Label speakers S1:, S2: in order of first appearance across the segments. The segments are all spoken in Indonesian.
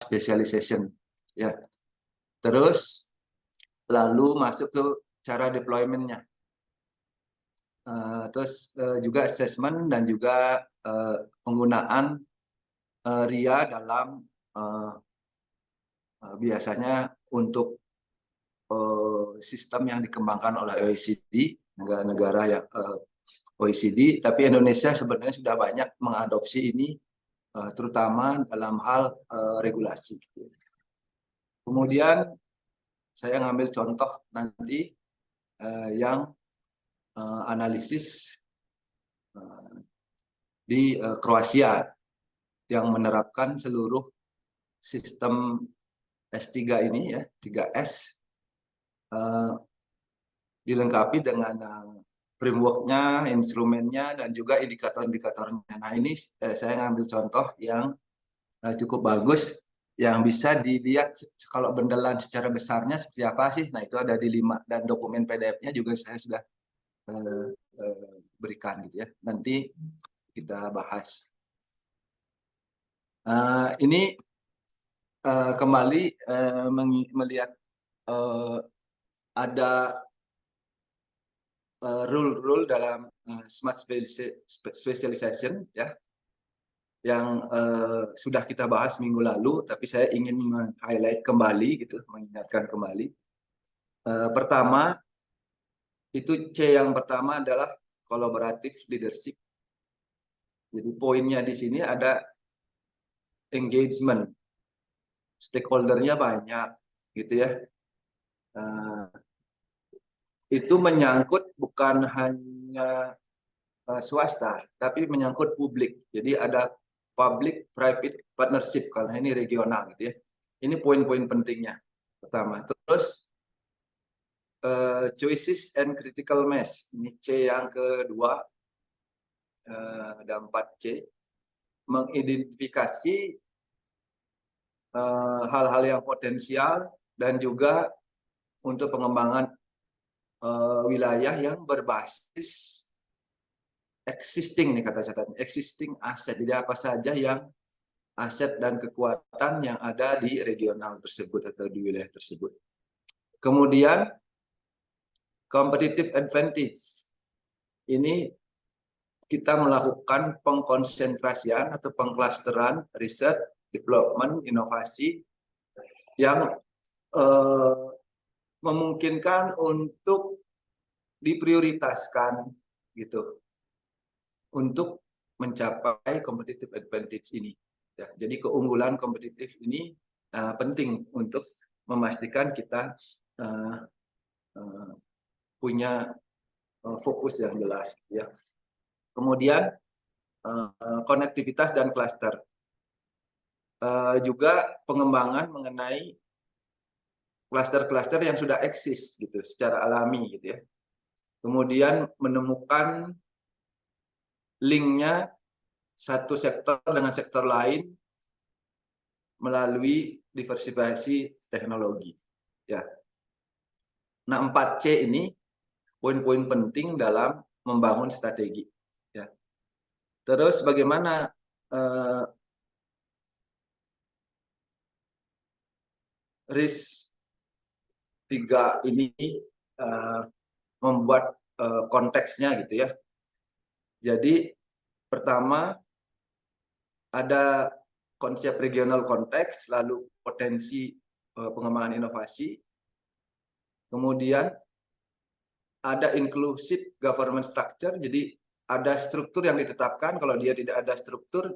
S1: specialization. Ya. Terus lalu masuk ke cara deployment-nya. Terus juga assessment dan juga penggunaan RIA dalam biasanya untuk sistem yang dikembangkan oleh OECD, negara-negara yang OECD, tapi Indonesia sebenarnya sudah banyak mengadopsi ini, terutama dalam hal regulasi. Kemudian saya ngambil contoh nanti yang analisis di Kroasia yang menerapkan seluruh sistem S3 ini ya, 3S, dilengkapi dengan framework-nya, instrumennya, dan juga indikator-indikatornya. Nah ini saya ngambil contoh yang cukup bagus, yang bisa dilihat kalau bendelan secara besarnya seperti apa sih. Nah itu ada di 5, dan dokumen PDF-nya juga saya sudah berikan gitu ya. Nanti kita bahas. Ini kembali melihat ada rule dalam smart specialization ya, yang sudah kita bahas minggu lalu, tapi saya ingin meng-highlight kembali gitu, mengingatkan kembali. Pertama itu C yang pertama adalah collaborative leadership. Jadi poinnya di sini ada engagement, stakeholdernya banyak gitu ya. Itu menyangkut bukan hanya swasta, tapi menyangkut publik. Jadi ada public-private partnership, karena ini regional gitu ya. Ini poin-poin pentingnya pertama. Terus choices and critical mass, ini C yang kedua, ada 4C, mengidentifikasi hal-hal yang potensial dan juga untuk pengembangan wilayah yang berbasis existing, nih kata saya, existing aset. Jadi apa saja yang aset dan kekuatan yang ada di regional tersebut atau di wilayah tersebut. Kemudian competitive advantage. Ini kita melakukan pengkonsentrasian atau pengklasteran riset, development, inovasi yang memungkinkan untuk diprioritaskan gitu untuk mencapai competitive advantage ini. Ya, jadi keunggulan kompetitif ini penting untuk memastikan kita punya fokus yang jelas. Ya. Kemudian konektivitas dan klaster. Juga pengembangan mengenai klaster-klaster yang sudah eksis gitu secara alami gitu ya. Kemudian menemukan linknya satu sektor dengan sektor lain melalui diversifikasi teknologi. Ya. Nah 4C ini poin-poin penting dalam membangun strategi. Ya. Terus bagaimana RIS 3 ini membuat konteksnya gitu ya. Jadi pertama ada konsep regional konteks, lalu potensi pengembangan inovasi, kemudian ada inclusive government structure, jadi ada struktur yang ditetapkan. Kalau dia tidak ada struktur,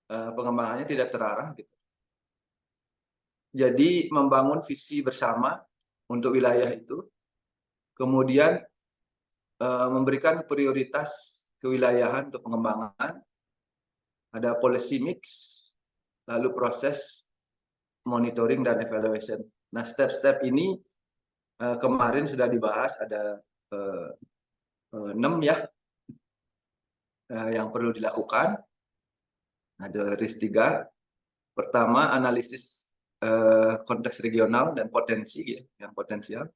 S1: pengembangannya tidak terarah. Gitu. Jadi membangun visi bersama untuk wilayah itu, kemudian memberikan prioritas kewilayahan untuk pengembangan, ada policy mix, lalu proses monitoring dan evaluation. Nah, step-step ini kemarin sudah dibahas, ada 6 ya yang perlu dilakukan. Ada RIS 3. Pertama, analisis konteks regional dan potensi ya, yang potensial.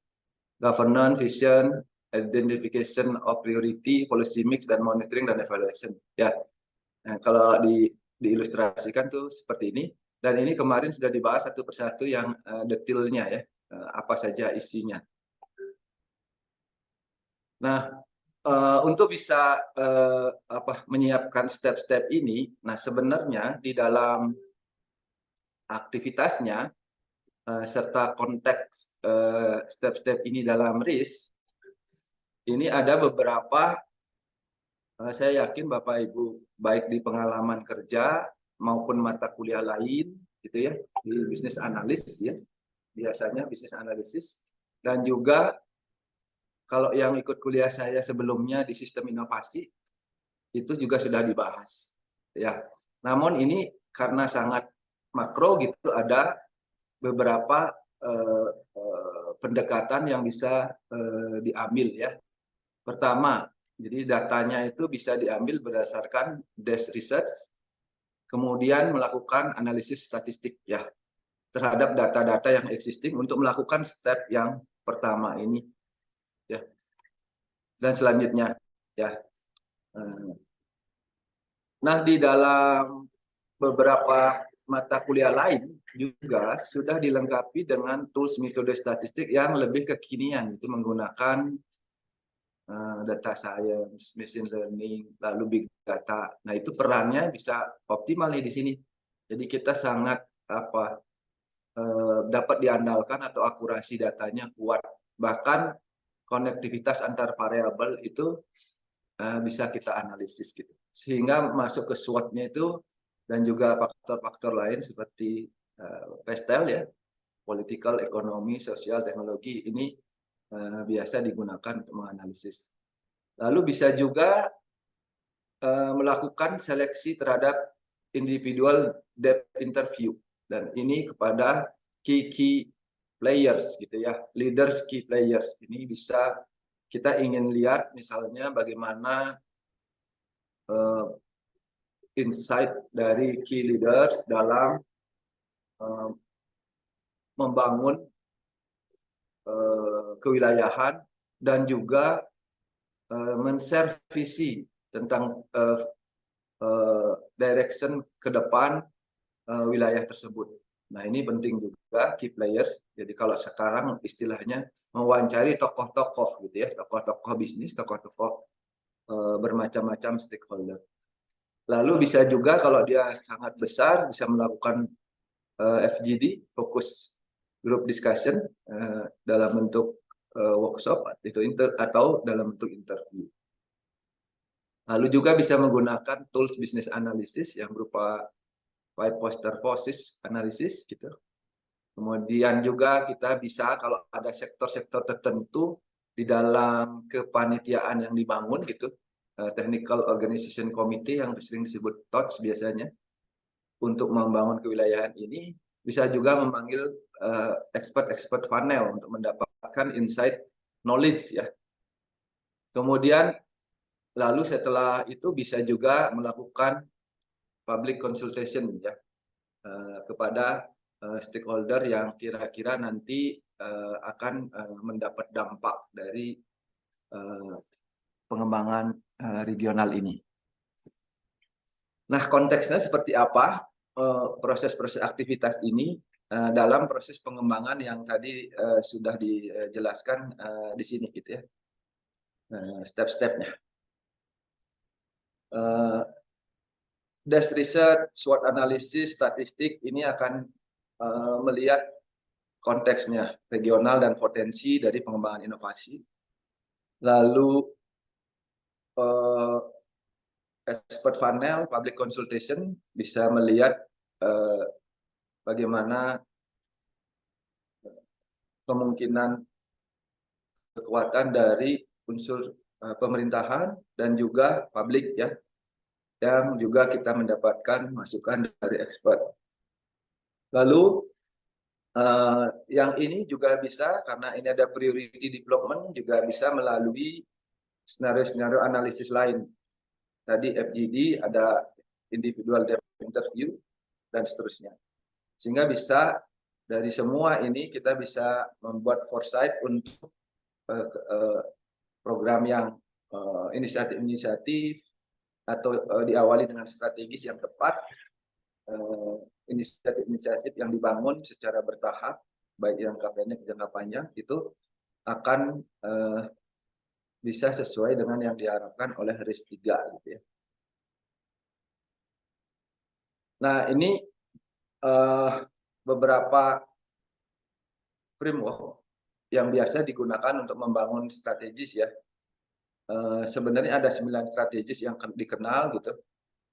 S1: Governance, vision, identification of priority, policy mix, dan monitoring dan evaluation. Ya, nah, kalau diilustrasikan tuh seperti ini. Dan ini kemarin sudah dibahas satu persatu yang detailnya ya, apa saja isinya. Nah, untuk bisa menyiapkan step-step ini, nah sebenarnya di dalam aktivitasnya serta konteks step-step ini dalam RIS, ini ada beberapa, saya yakin Bapak Ibu baik di pengalaman kerja maupun mata kuliah lain, gitu ya, di bisnis analis ya, biasanya bisnis analisis, dan juga kalau yang ikut kuliah saya sebelumnya di sistem inovasi itu juga sudah dibahas ya. Namun ini karena sangat makro gitu, ada beberapa pendekatan yang bisa diambil ya. Pertama, jadi datanya itu bisa diambil berdasarkan desk research, kemudian melakukan analisis statistik ya terhadap data-data yang existing untuk melakukan step yang pertama ini ya. Dan selanjutnya ya. Nah, di dalam beberapa mata kuliah lain juga sudah dilengkapi dengan tools metode statistik yang lebih kekinian, itu menggunakan data science, machine learning, lalu big data. Nah, itu perannya bisa optimal nih di sini. Jadi kita sangat dapat diandalkan atau akurasi datanya kuat. Bahkan konektivitas antar variabel itu bisa kita analisis gitu. Sehingga masuk ke SWOT-nya itu dan juga faktor-faktor lain seperti PESTEL ya, political, ekonomi, sosial, teknologi, ini biasa digunakan untuk menganalisis. Lalu bisa juga melakukan seleksi terhadap individual depth interview, dan ini kepada key players gitu ya, leaders key players. Ini bisa kita ingin lihat misalnya bagaimana insight dari key leaders dalam membangun kewilayahan dan juga men-share visi tentang direction ke depan wilayah tersebut. Nah, ini penting juga key players. Jadi kalau sekarang istilahnya mewawancari tokoh-tokoh gitu ya, tokoh-tokoh bisnis, tokoh-tokoh bermacam-macam stakeholder. Lalu bisa juga kalau dia sangat besar bisa melakukan FGD, fokus group discussion, dalam bentuk workshop atau dalam bentuk interview. Lalu juga bisa menggunakan tools business analysis yang berupa white poster forces analysis gitu. Kemudian juga kita bisa kalau ada sektor-sektor tertentu di dalam kepanitiaan yang dibangun gitu, Technical Organization Committee yang sering disebut TOTS biasanya, untuk membangun kewilayahan ini bisa juga memanggil expert-expert panel untuk mendapatkan insight knowledge ya. Kemudian lalu setelah itu bisa juga melakukan public consultation ya kepada stakeholder yang kira-kira nanti akan mendapat dampak dari pengembangan regional ini. Nah, konteksnya seperti apa proses-proses aktivitas ini dalam proses pengembangan yang tadi sudah dijelaskan di sini gitu ya, step-stepnya. Desk research, SWOT analisis, statistik ini akan melihat konteksnya regional dan potensi dari pengembangan inovasi. Lalu expert panel, public consultation bisa melihat bagaimana kemungkinan kekuatan dari unsur pemerintahan dan juga publik ya, yang juga kita mendapatkan masukan dari expert. Lalu yang ini juga bisa, karena ini ada priority development, juga bisa melalui skenario-skenario analisis lain. Tadi FGD, ada individual depth interview, dan seterusnya. Sehingga bisa dari semua ini kita bisa membuat foresight untuk program yang inisiatif-inisiatif atau diawali dengan strategis yang tepat inisiatif-inisiatif yang dibangun secara bertahap, baik jangka pendek, jangka panjang, itu akan bisa sesuai dengan yang diharapkan oleh RIS 3 gitu ya. Nah, ini beberapa framework yang biasa digunakan untuk membangun strategis ya. Sebenarnya ada 9 strategis yang dikenal gitu.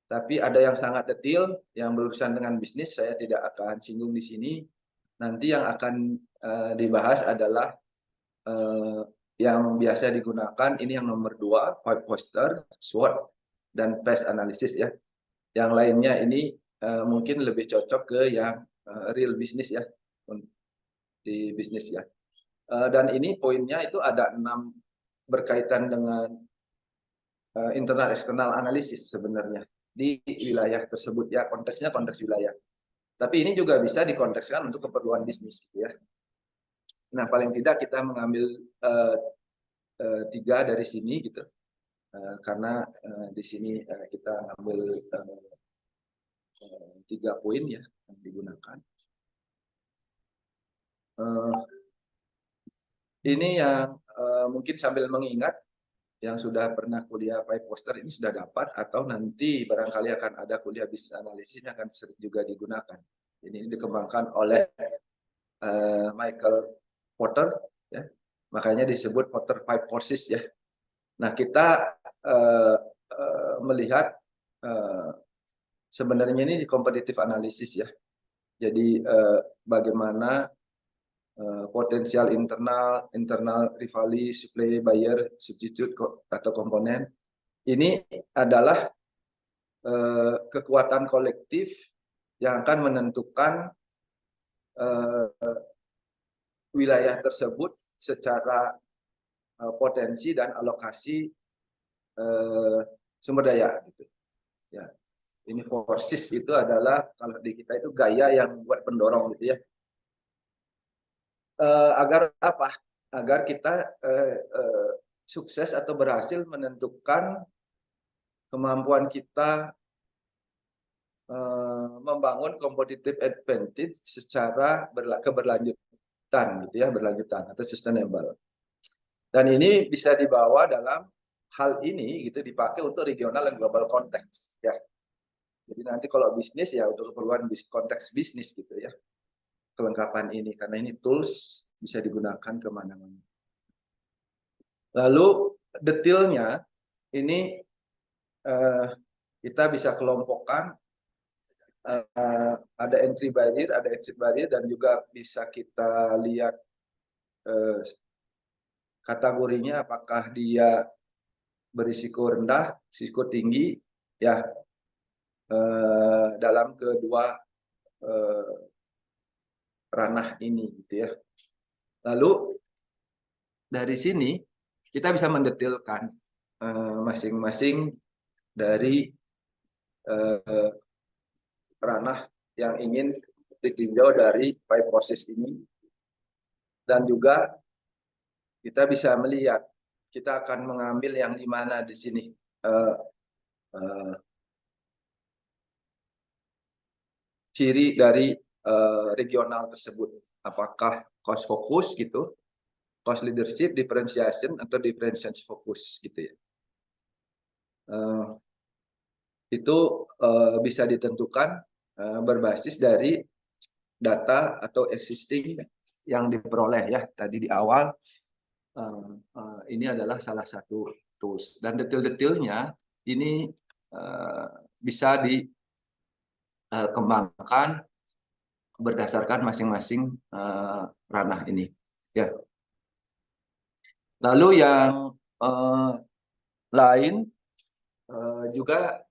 S1: Tapi ada yang sangat detail yang berurusan dengan bisnis, saya tidak akan singgung di sini. Nanti yang akan dibahas adalah yang biasa digunakan, ini yang nomor 2, Five Foster, SWOT, dan PES Analysis ya. Yang lainnya ini mungkin lebih cocok ke yang real business ya, di bisnis ya. Dan ini poinnya itu ada 6 berkaitan dengan internal eksternal analisis sebenarnya di wilayah tersebut ya, konteksnya konteks wilayah. Tapi ini juga bisa dikontekskan untuk keperluan bisnis gitu ya. Nah, paling tidak kita mengambil 3 dari sini gitu. Karena di sini kita ambil 3 poin ya yang digunakan. Ini yang mungkin sambil mengingat yang sudah pernah kuliah Five Foster ini sudah dapat, atau nanti barangkali akan ada kuliah bisnis analisis yang akan sering juga digunakan. Ini dikembangkan oleh Michael Porter ya. Makanya disebut Porter Five Forces ya. Nah, kita melihat sebenarnya ini di competitive analysis ya. Jadi bagaimana potensial internal rivalry, supply, buyer, substitute atau komponen. Ini adalah kekuatan kolektif yang akan menentukan wilayah tersebut secara potensi dan alokasi sumber daya. Gitu. Ya, ini forces itu adalah kalau di kita itu gaya yang buat pendorong gitu ya. Agar apa? Agar kita sukses atau berhasil menentukan kemampuan kita membangun competitive advantage secara keberlanjutan gitu ya, berlanjutan atau sustainable. Dan ini bisa dibawa dalam hal ini gitu, dipakai untuk regional dan global konteks ya. Jadi nanti kalau bisnis ya untuk keperluan konteks bisnis gitu ya. Kelengkapan ini karena ini tools bisa digunakan kemana-mana. Lalu detailnya ini kita bisa kelompokkan ada entry barrier, ada exit barrier, dan juga bisa kita lihat kategorinya apakah dia berisiko rendah, risiko tinggi ya dalam kedua ranah ini gitu ya. Lalu dari sini kita bisa mendetailkan masing-masing dari ranah yang ingin ditinjau dari five forces ini, dan juga kita bisa melihat kita akan mengambil yang di mana di sini ciri dari regional tersebut, apakah cost focus gitu, cost leadership, differentiation, atau differentiation focus gitu ya. Itu bisa ditentukan berbasis dari data atau existing yang diperoleh ya tadi di awal. Ini adalah salah satu tools, dan detail-detailnya ini bisa dikembangkan berdasarkan masing-masing ranah ini ya. Lalu yang lain juga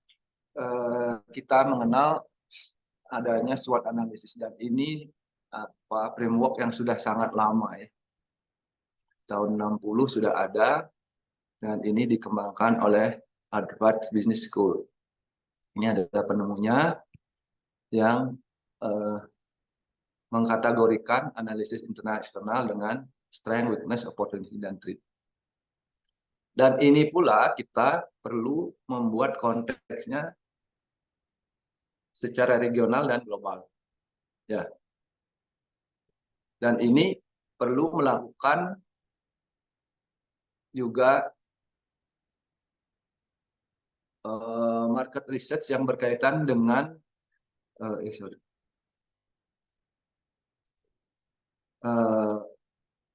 S1: kita mengenal adanya SWOT analysis, dan ini framework yang sudah sangat lama ya. Tahun 60 sudah ada, dan ini dikembangkan oleh Harvard Business School. Ini adalah penemunya yang mengkategorikan analisis internal eksternal dengan strength, weakness, opportunity, dan threat. Dan ini pula kita perlu membuat konteksnya secara regional dan global. Ya. Dan ini perlu melakukan juga market research yang berkaitan dengan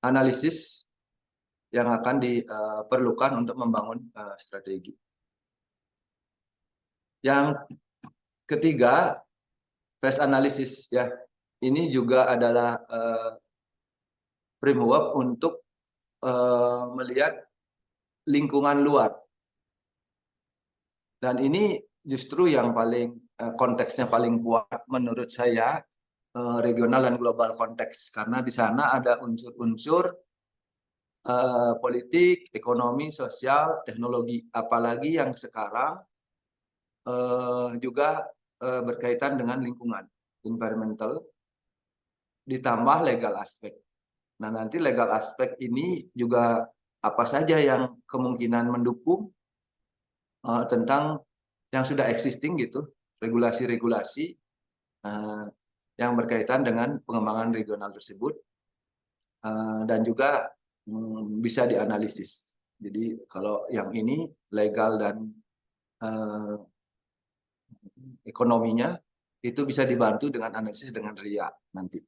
S1: analisis yang akan diperlukan untuk membangun strategi. Yang ketiga, phase analysis ya. Ini juga adalah framework untuk melihat lingkungan luar. Dan ini justru yang paling konteksnya paling kuat menurut saya, regional dan global konteks, karena di sana ada unsur-unsur politik, ekonomi, sosial, teknologi, apalagi yang sekarang juga berkaitan dengan lingkungan, environmental, ditambah legal aspek. Nah, nanti legal aspek ini juga apa saja yang kemungkinan mendukung tentang yang sudah existing gitu, regulasi-regulasi yang berkaitan dengan pengembangan regional tersebut, dan juga bisa dianalisis. Jadi kalau yang ini legal dan ekonominya itu bisa dibantu dengan analisis dengan RIA nanti.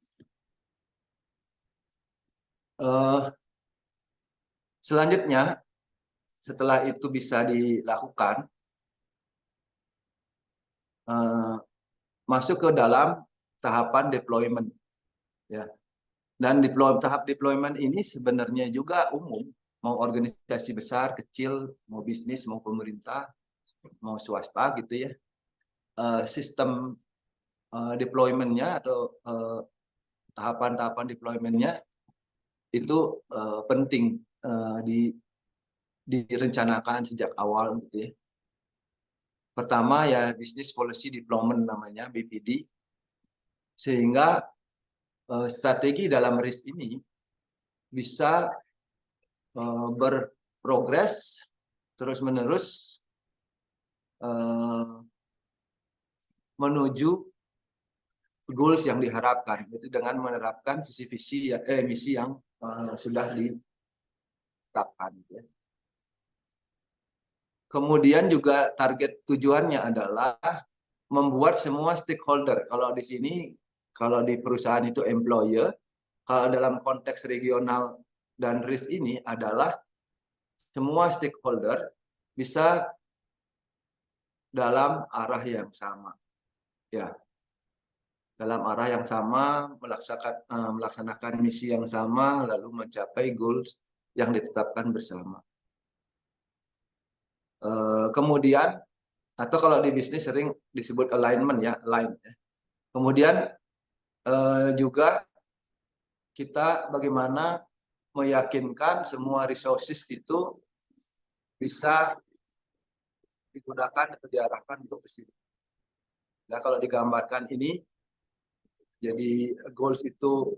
S1: Selanjutnya, setelah itu bisa dilakukan, masuk ke dalam tahapan deployment, ya. Dan tahap deployment ini sebenarnya juga umum, mau organisasi besar, kecil, mau bisnis, mau pemerintah, mau swasta gitu ya. Sistem deploymentnya atau tahapan-tahapan deploymentnya itu penting direncanakan sejak awal gitu ya. Pertama ya Business Policy Deployment namanya, BPD, sehingga strategi dalam risk ini bisa berprogres terus-menerus menuju goals yang diharapkan, itu dengan menerapkan visi-visi misi yang sudah ditetapkan. Ya. Kemudian juga target tujuannya adalah membuat semua stakeholder. Kalau di sini, kalau di perusahaan itu employer, kalau dalam konteks regional dan risk ini adalah semua stakeholder bisa dalam arah yang sama. Ya, dalam arah yang sama, melaksanakan misi yang sama, lalu mencapai goals yang ditetapkan bersama. Kemudian, atau kalau di bisnis sering disebut alignment ya, align. Kemudian juga kita bagaimana meyakinkan semua resources itu bisa digunakan atau diarahkan untuk ke sini. Nah, kalau digambarkan ini, jadi goals itu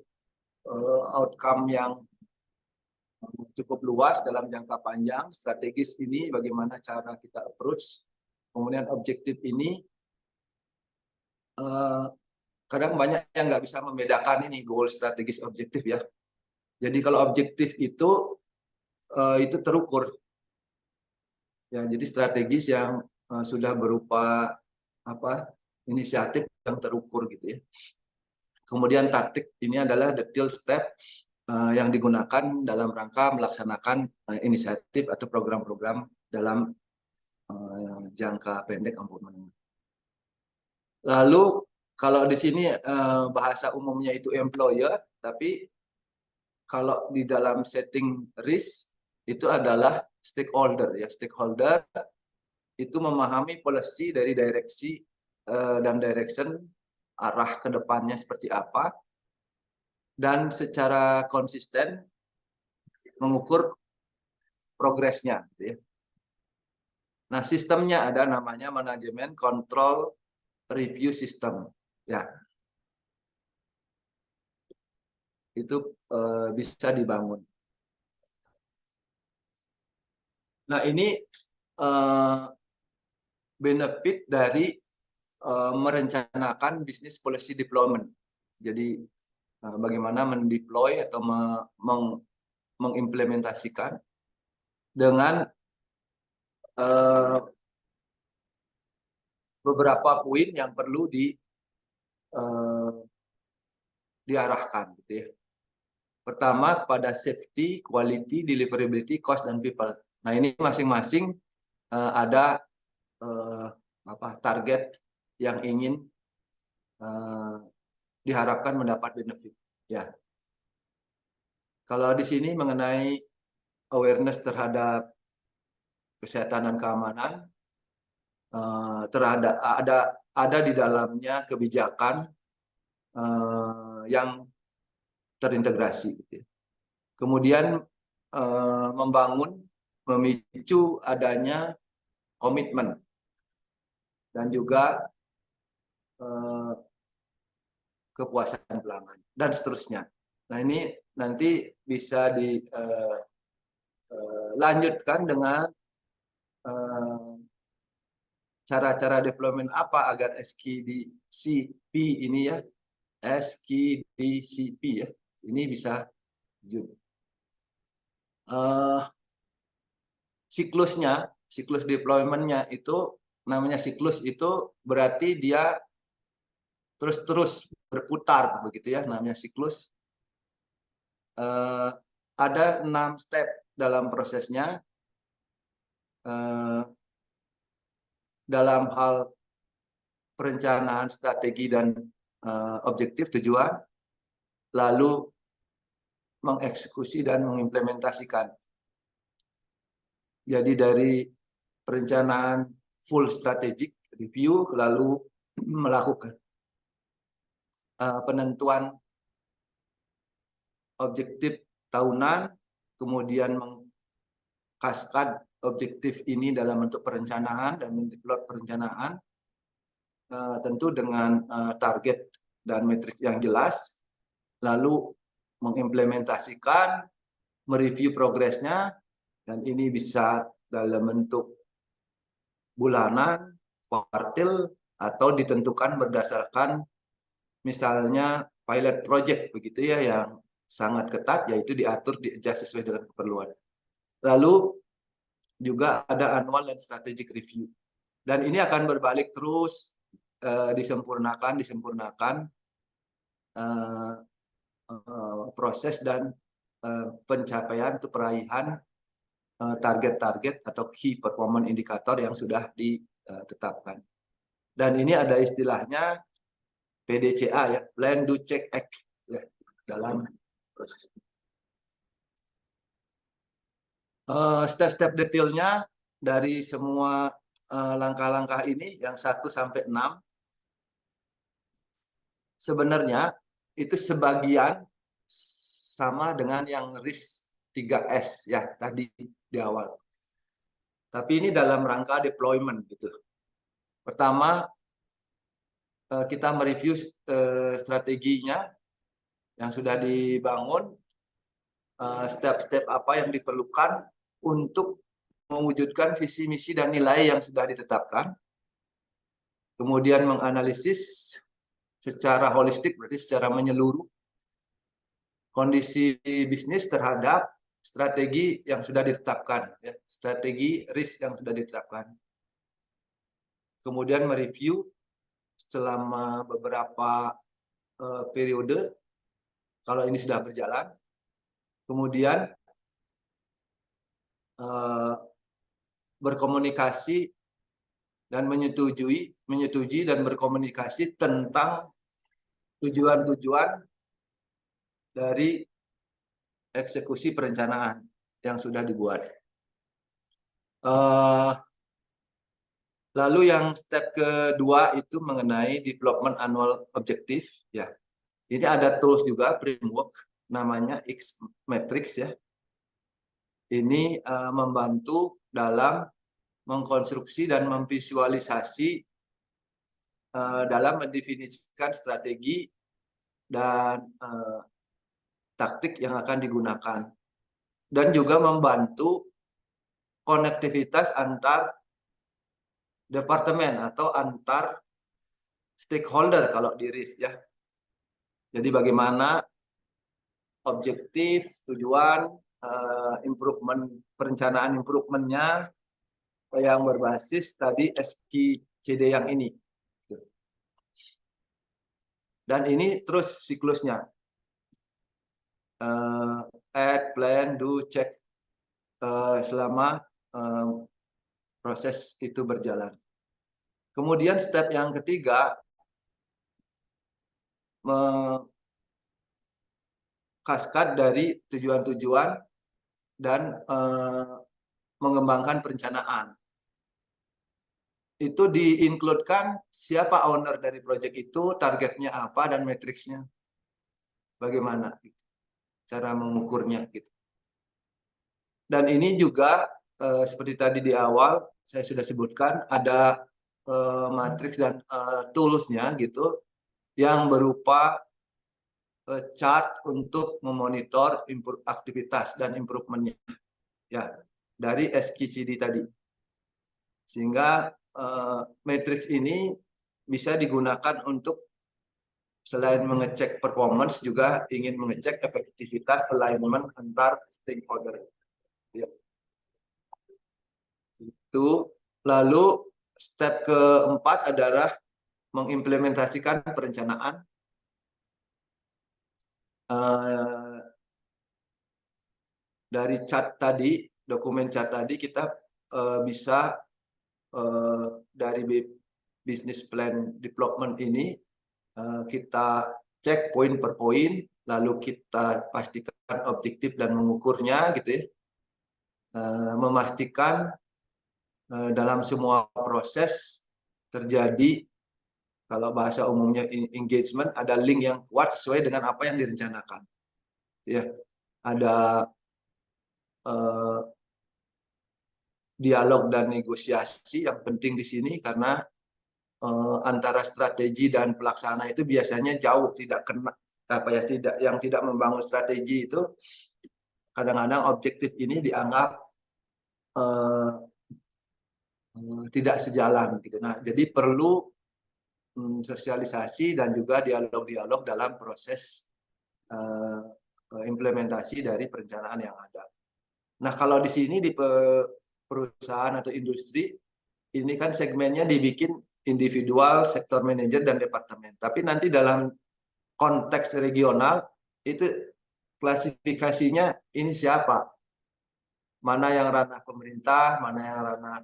S1: outcome yang cukup luas dalam jangka panjang. Strategis ini bagaimana cara kita approach. Kemudian objektif ini kadang banyak yang nggak bisa membedakan ini goal, strategis, objektif ya. Jadi kalau objektif itu terukur. Ya, jadi strategis yang sudah berupa inisiatif yang terukur gitu ya. Kemudian taktik ini adalah detail step yang digunakan dalam rangka melaksanakan inisiatif atau program-program dalam jangka pendek maupun menengah. Lalu kalau di sini bahasa umumnya itu employer, tapi kalau di dalam setting risk itu adalah stakeholder ya. Stakeholder itu memahami policy dari direksi dan direction arah ke depannya seperti apa, dan secara konsisten mengukur progresnya. Gitu ya. Nah, sistemnya ada namanya manajemen control review system. Ya, itu bisa dibangun. Nah, ini benefit dari merencanakan business policy deployment. Jadi bagaimana mendeploy atau mengimplementasikan dengan beberapa poin yang perlu diarahkan, gitu ya. Pertama kepada safety, quality, deliverability, cost, dan people. Nah ini masing-masing ada target yang ingin diharapkan mendapat benefit. Ya, kalau di sini mengenai awareness terhadap kesehatan dan keamanan, ada di dalamnya kebijakan yang terintegrasi. Gitu ya. Kemudian memicu adanya komitmen dan juga kepuasan pelanggan dan seterusnya. Nah ini nanti bisa dilanjutkan dengan cara-cara deployment apa agar SKDCP ini ya, SKDCP ya, ini bisa siklus deploymentnya itu namanya siklus itu berarti dia terus berputar begitu ya, namanya siklus. Ada 6 step dalam prosesnya. Dalam hal perencanaan strategi dan objektif tujuan, lalu mengeksekusi dan mengimplementasikan. Jadi dari perencanaan full strategic review, lalu melakukan penentuan objektif tahunan, kemudian mengkaskad objektif ini dalam bentuk perencanaan dan mendeploy perencanaan, tentu dengan target dan metrik yang jelas, lalu mengimplementasikan, mereview progresnya, dan ini bisa dalam bentuk bulanan, kuartil, atau ditentukan berdasarkan misalnya pilot project begitu ya, yang sangat ketat, yaitu diatur, di-adjust sesuai dengan keperluan. Lalu juga ada annual dan strategic review. Dan ini akan berbalik terus, disempurnakan proses dan pencapaian atau peraihan target-target atau key performance indicator yang sudah ditetapkan. Dan ini ada istilahnya PDCA ya, Plan Do Check Act ya, dalam proses. Step-step detailnya dari semua langkah-langkah ini yang 1 sampai 6 sebenarnya itu sebagian sama dengan yang RIS 3S ya tadi di awal. Tapi ini dalam rangka deployment gitu. Pertama kita mereview strateginya yang sudah dibangun, step-step apa yang diperlukan untuk mewujudkan visi misi dan nilai yang sudah ditetapkan. Kemudian menganalisis secara holistik, berarti secara menyeluruh, kondisi bisnis terhadap strategi yang sudah ditetapkan, ya, strategi risk yang sudah ditetapkan. Kemudian mereview selama beberapa periode, kalau ini sudah berjalan. Kemudian berkomunikasi dan menyetujui dan berkomunikasi tentang tujuan-tujuan dari eksekusi perencanaan yang sudah dibuat. Lalu yang step kedua itu mengenai development annual objective ya. Ini ada tools juga framework namanya X-Matrix ya. Ini membantu dalam mengkonstruksi dan memvisualisasi dalam mendefinisikan strategi dan taktik yang akan digunakan, dan juga membantu konektivitas antar departemen atau antar stakeholder kalau di RIS ya. Jadi bagaimana objektif, tujuan, perencanaan improvementnya yang berbasis tadi SKCD yang ini. Dan ini terus siklusnya. Act, plan, do, check selama proses itu berjalan. Kemudian step yang ketiga, kaskad dari tujuan-tujuan dan mengembangkan perencanaan. Itu di-include-kan siapa owner dari proyek itu, targetnya apa, dan matriksnya bagaimana, gitu. Cara mengukurnya. Gitu. Dan ini juga seperti tadi di awal saya sudah sebutkan, ada matriks dan tools-nya gitu, yang berupa chart untuk memonitor aktivitas dan improvementnya ya dari SKCD tadi, sehingga matriks ini bisa digunakan untuk selain mengecek performance juga ingin mengecek efektivitas alignment antar stakeholder ya. Itu lalu step keempat adalah mengimplementasikan perencanaan. Dari chat tadi, dokumen chat tadi kita bisa dari business plan development ini kita cek poin per poin, lalu kita pastikan objektif dan mengukurnya gitu ya. Memastikan dalam semua proses terjadi, kalau bahasa umumnya engagement, ada link yang kuat sesuai dengan apa yang direncanakan. Ya, ada dialog dan negosiasi yang penting di sini karena antara strategi dan pelaksana itu biasanya jauh tidak kena yang tidak membangun strategi itu kadang-kadang objektif ini dianggap tidak sejalan gitu. Nah, jadi perlu sosialisasi dan juga dialog-dialog dalam proses implementasi dari perencanaan yang ada. Nah, kalau di sini di perusahaan atau industri ini kan segmennya dibikin individual, sektor manajer dan departemen. Tapi nanti dalam konteks regional itu klasifikasinya ini siapa? Mana yang ranah pemerintah, mana yang ranah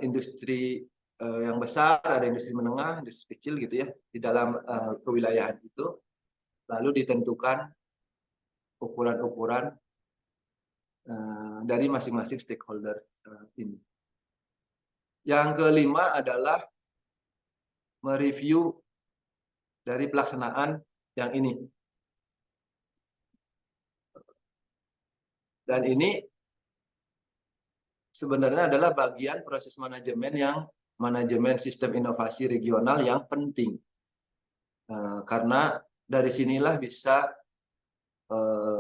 S1: industri yang besar, ada industri menengah, industri kecil gitu ya di dalam kewilayahan itu. Lalu ditentukan ukuran-ukuran dari masing-masing stakeholder ini. Yang kelima adalah mereview dari pelaksanaan yang ini. Dan ini sebenarnya adalah bagian proses manajemen sistem inovasi regional yang penting. Karena dari sinilah bisa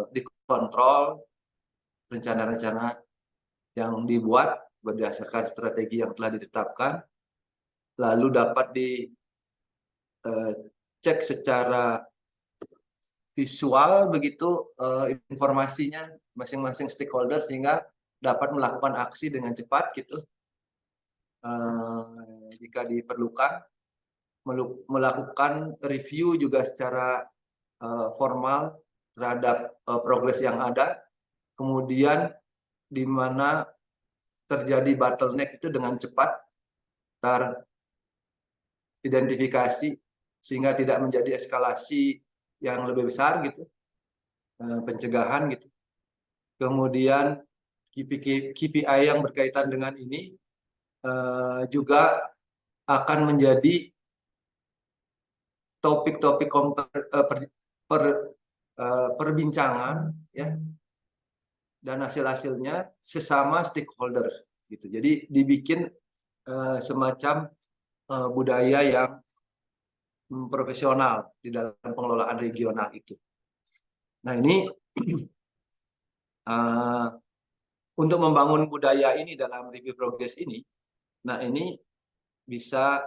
S1: dikontrol rencana-rencana yang dibuat berdasarkan strategi yang telah ditetapkan, lalu dapat dicek secara visual begitu informasinya masing-masing stakeholder sehingga dapat melakukan aksi dengan cepat gitu jika diperlukan, melakukan review juga secara formal terhadap progres yang ada, kemudian di mana terjadi bottleneck itu dengan cepat teridentifikasi sehingga tidak menjadi eskalasi yang lebih besar gitu, pencegahan gitu. Kemudian KPI yang berkaitan dengan ini juga akan menjadi topik-topik perbincangan ya, dan hasil-hasilnya sesama stakeholder gitu. Jadi dibikin semacam budaya yang profesional di dalam pengelolaan regional itu. Nah ini untuk membangun budaya ini dalam review progress ini, nah ini bisa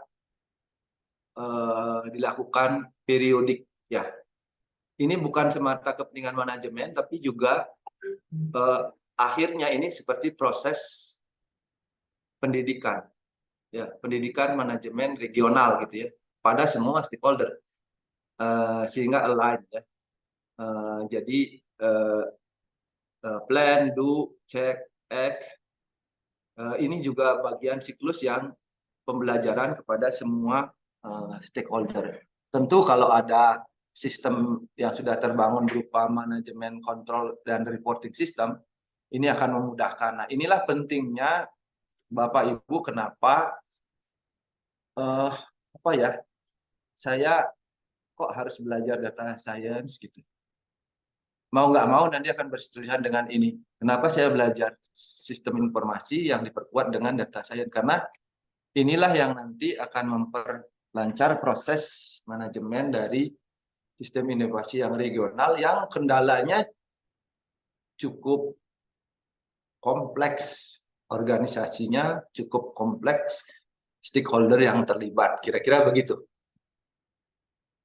S1: dilakukan periodik ya. Ini bukan semata kepentingan manajemen, tapi juga akhirnya ini seperti proses pendidikan, ya, pendidikan manajemen regional gitu ya, pada semua stakeholder, sehingga align ya. Jadi plan, do, check, act, ini juga bagian siklus yang pembelajaran kepada semua stakeholder. Tentu kalau ada sistem yang sudah terbangun berupa manajemen kontrol dan reporting system, ini akan memudahkan. Nah, inilah pentingnya Bapak Ibu kenapa apa ya, saya kok harus belajar data science gitu. Mau nggak mau nanti akan bersetujuan dengan ini. Kenapa saya belajar sistem informasi yang diperkuat dengan data science? Karena inilah yang nanti akan memperlancar proses manajemen dari sistem inovasi yang regional yang kendalanya cukup kompleks, organisasinya cukup kompleks, stakeholder yang terlibat, kira-kira begitu.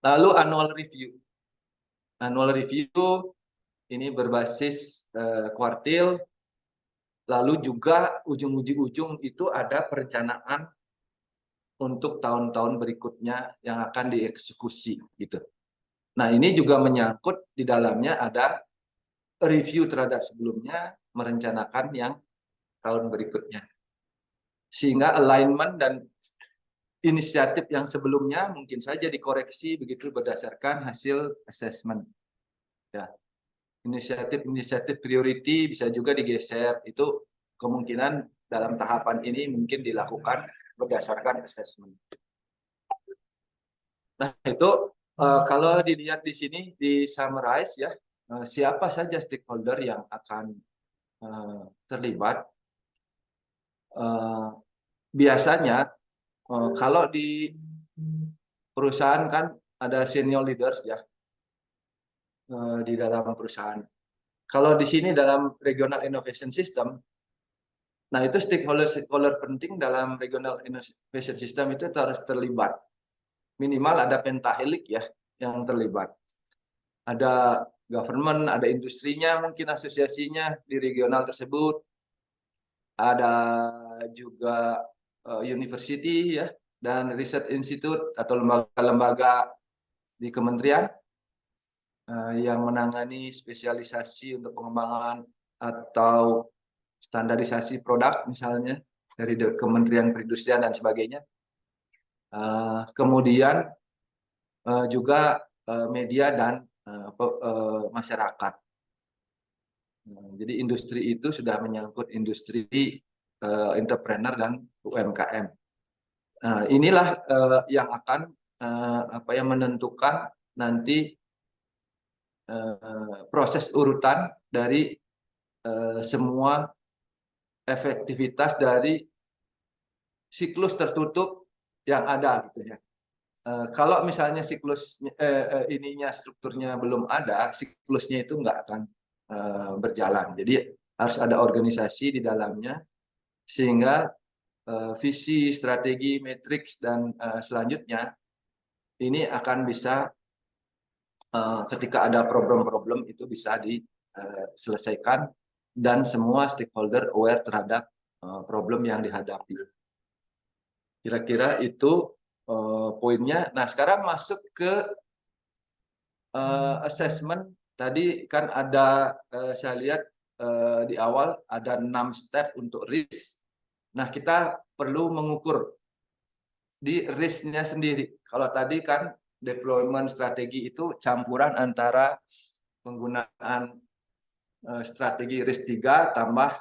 S1: Lalu annual review. Annual review ini berbasis kuartil, lalu juga ujung-ujung itu ada perencanaan untuk tahun-tahun berikutnya yang akan dieksekusi gitu. Nah, ini juga menyangkut di dalamnya ada review terhadap sebelumnya, merencanakan yang tahun berikutnya. Sehingga alignment dan inisiatif yang sebelumnya mungkin saja dikoreksi begitu berdasarkan hasil assessment. Ya. Inisiatif-inisiatif priority bisa juga digeser. Itu kemungkinan dalam tahapan ini mungkin dilakukan berdasarkan assessment. Nah, itu kalau dilihat di sini di summarize ya, siapa saja stakeholder yang akan terlibat. Biasanya kalau di perusahaan kan ada senior leaders ya di dalam perusahaan. Kalau di sini dalam regional innovation system, nah itu stakeholder penting dalam regional innovation system itu harus terlibat. Minimal ada pentahelik ya yang terlibat. Ada government, ada industrinya, mungkin asosiasinya di regional tersebut. Ada juga university ya dan research institute atau lembaga-lembaga di kementerian yang menangani spesialisasi untuk pengembangan atau standarisasi produk misalnya dari Kementerian Perindustrian dan sebagainya. Kemudian juga media dan masyarakat. Jadi industri itu sudah menyangkut industri entrepreneur dan UMKM. Inilah yang akan menentukan nanti proses urutan dari semua efektivitas dari siklus tertutup yang ada gitu ya. Kalau misalnya siklus ininya strukturnya belum ada, siklusnya itu nggak akan berjalan. Jadi harus ada organisasi di dalamnya sehingga visi, strategi, matriks dan selanjutnya ini akan bisa ketika ada problem-problem itu bisa diselesaikan dan semua stakeholder aware terhadap problem yang dihadapi. Kira-kira itu poinnya. Nah, sekarang masuk ke assessment. Tadi kan ada saya lihat di awal ada 6 step untuk risk. Nah, kita perlu mengukur di risk-nya sendiri. Kalau tadi kan deployment strategi itu campuran antara penggunaan strategi risk 3 tambah